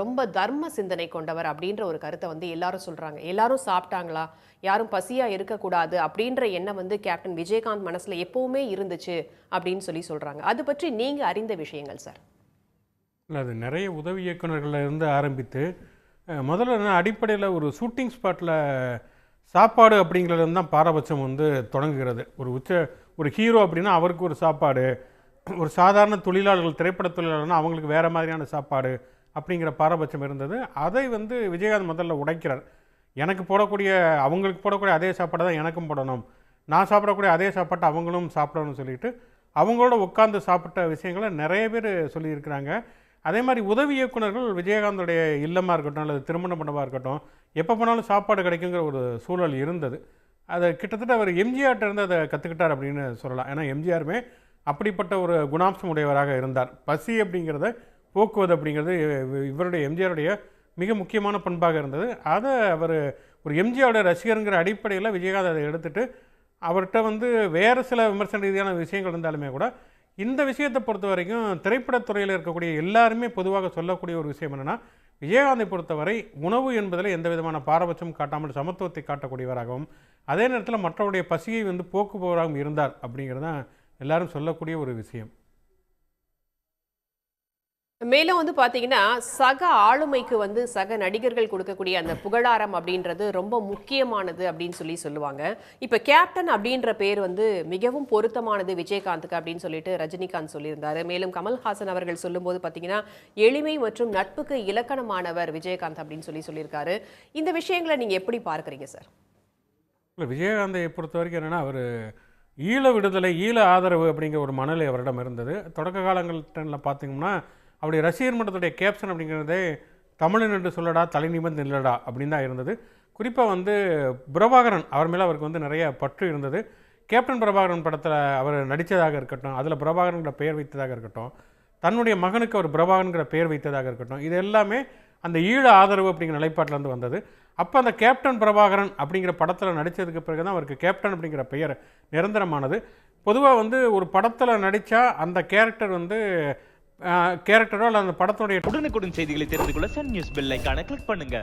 ரொம்ப தர்ம சிந்தனை கொண்டவர் அப்படின்ற ஒரு கருத்தை எல்லாரும் சொல்கிறாங்க. எல்லாரும் சாப்பிட்டாங்களா, யாரும் பசியாக இருக்கக்கூடாது அப்படின்ற எண்ணம் கேப்டன் விஜயகாந்த் மனசில் எப்போவுமே இருந்துச்சு அப்படின்னு சொல்கிறாங்க. அது பற்றி நீங்கள் அறிந்த விஷயங்கள் சார். இல்லை, அது நிறைய உதவி இயக்குநர்களில் இருந்து ஆரம்பித்து முதல்ல அடிப்படையில் ஒரு ஷூட்டிங் ஸ்பாட்டில் சாப்பாடு அப்படிங்கிறது தான் பாரபட்சம் தொடங்குகிறது. ஒரு ஹீரோ அப்படின்னா அவருக்கு ஒரு சாப்பாடு, ஒரு சாதாரண தொழிலாளர்கள், திரைப்பட தொழிலாளர்னா அவங்களுக்கு வேறு மாதிரியான சாப்பாடு அப்படிங்கிற பாரபட்சம் இருந்தது. அதை விஜயகாந்த் முதல்ல உடைக்கிறார். எனக்கு போடக்கூடிய, அவங்களுக்கு போடக்கூடிய அதே சாப்பாடை தான் எனக்கும் போடணும், நான் சாப்பிடக்கூடிய அதே சாப்பாட்டை அவங்களும் சாப்பிடணும்னு சொல்லிட்டு அவங்களோட உட்காந்து சாப்பிட்ட விஷயங்களை நிறைய பேர் சொல்லியிருக்கிறாங்க. அதே மாதிரி உதவி இயக்குநர்கள் விஜயகாந்தோடைய இல்லமாக இருக்கட்டும் அல்லது திருமண மண்டபமாக இருக்கட்டும், எப்போ போனாலும் சாப்பாடு கிடைக்குங்கிற ஒரு சூழல் இருந்தது. அதை கிட்டத்தட்ட அவர் எம்ஜிஆர்ட்ட இருந்து அதை கற்றுக்கிட்டார் அப்படின்னு சொல்லலாம். ஏன்னா எம்ஜிஆருமே அப்படிப்பட்ட ஒரு குணாம்சம் உடையவராக இருந்தார். பசி அப்படிங்கிறத போக்குவது அப்படிங்கிறது இவருடைய எம்ஜிஆருடைய மிக முக்கியமான பண்பாக இருந்தது. அதை அவர் ஒரு எம்ஜிஆருடைய ரசிகருங்கிற அடிப்படையில் விஜயகாந்த் அதை எடுத்துகிட்டு அவர்கிட்ட வேறு சில விமர்சன ரீதியான விஷயங்கள் இருந்தாலுமே கூட இந்த விஷயத்தை பொறுத்த வரைக்கும் திரைப்படத்துறையில் இருக்கக்கூடிய எல்லாருமே பொதுவாக சொல்லக்கூடிய ஒரு விஷயம் என்னென்னா, விஜயகாந்தை பொறுத்தவரை உணவு என்பதில் எந்த விதமான பாரபட்சம் காட்டாமல் சமத்துவத்தை காட்டக்கூடியவராகவும் அதே நேரத்தில் மற்றவருடைய பசியை போக்குபவராகவும் இருந்தார் அப்படிங்கிறது தான் எல்லாரும் சொல்லக்கூடிய ஒரு விஷயம். மேலும் பார்த்தீங்கன்னா, சக ஆளுமைக்கு சக நடிகர்கள் கொடுக்கக்கூடிய அந்த புகழாரம் அப்படின்றது ரொம்ப முக்கியமானது அப்படின்னு சொல்லுவாங்க. இப்போ கேப்டன் அப்படின்ற பேர் மிகவும் பொருத்தமானது விஜயகாந்துக்கு அப்படின்னு சொல்லிட்டு ரஜினிகாந்த் சொல்லியிருந்தாரு. மேலும் கமல்ஹாசன் அவர்கள் சொல்லும்போது பார்த்தீங்கன்னா, எளிமை மற்றும் நட்புக்கு இலக்கணமானவர் விஜயகாந்த் அப்படின்னு சொல்லியிருக்காரு. இந்த விஷயங்களை நீங்கள் எப்படி பார்க்குறீங்க சார்? இல்லை, விஜயகாந்தை பொறுத்த வரைக்கும் என்னென்னா, அவர் ஈழ விடுதலை, ஈழ ஆதரவு அப்படிங்கிற ஒரு மனநிலை அவரிடம் இருந்தது. தொடக்க காலங்களில் பார்த்தீங்கன்னா அவருடைய ரசிகர் மன்றத்துடைய கேப்ஷன் அப்படிங்கிறதே தமிழன் என்று சொல்லடா, தலை நிமிர்ந்து நில்லடா அப்படின்னு தான் இருந்தது. குறிப்பாக பிரபாகரன் அவர் மேலே அவருக்கு நிறைய பற்று இருந்தது. கேப்டன் பிரபாகரன் படத்தில் அவர் நடித்ததாக இருக்கட்டும், அதில் பிரபாகரன்கிற பெயர் வைத்ததாக இருக்கட்டும், தன்னுடைய மகனுக்கு அவர் பிரபாகரன்கிற பெயர் வைத்ததாக இருக்கட்டும், இது எல்லாமே அந்த ஈழ ஆதரவு அப்படிங்கிற நிலைப்பாட்டிலேருந்து வந்தது. அப்போ அந்த கேப்டன் பிரபாகரன் அப்படிங்கிற படத்தில் நடித்ததுக்கு பிறகு தான் அவருக்கு கேப்டன் அப்படிங்கிற பெயர் நிரந்தரமானது. பொதுவாக ஒரு படத்தில் நடித்தா அந்த கேரக்டரோ அல்ல அந்த படத்துடைய உடனுக்குடன் செய்திகளை தெரிந்து கொள்ள சன் நியூஸ் பெல் ஐகானை கிளிக் பண்ணுங்க.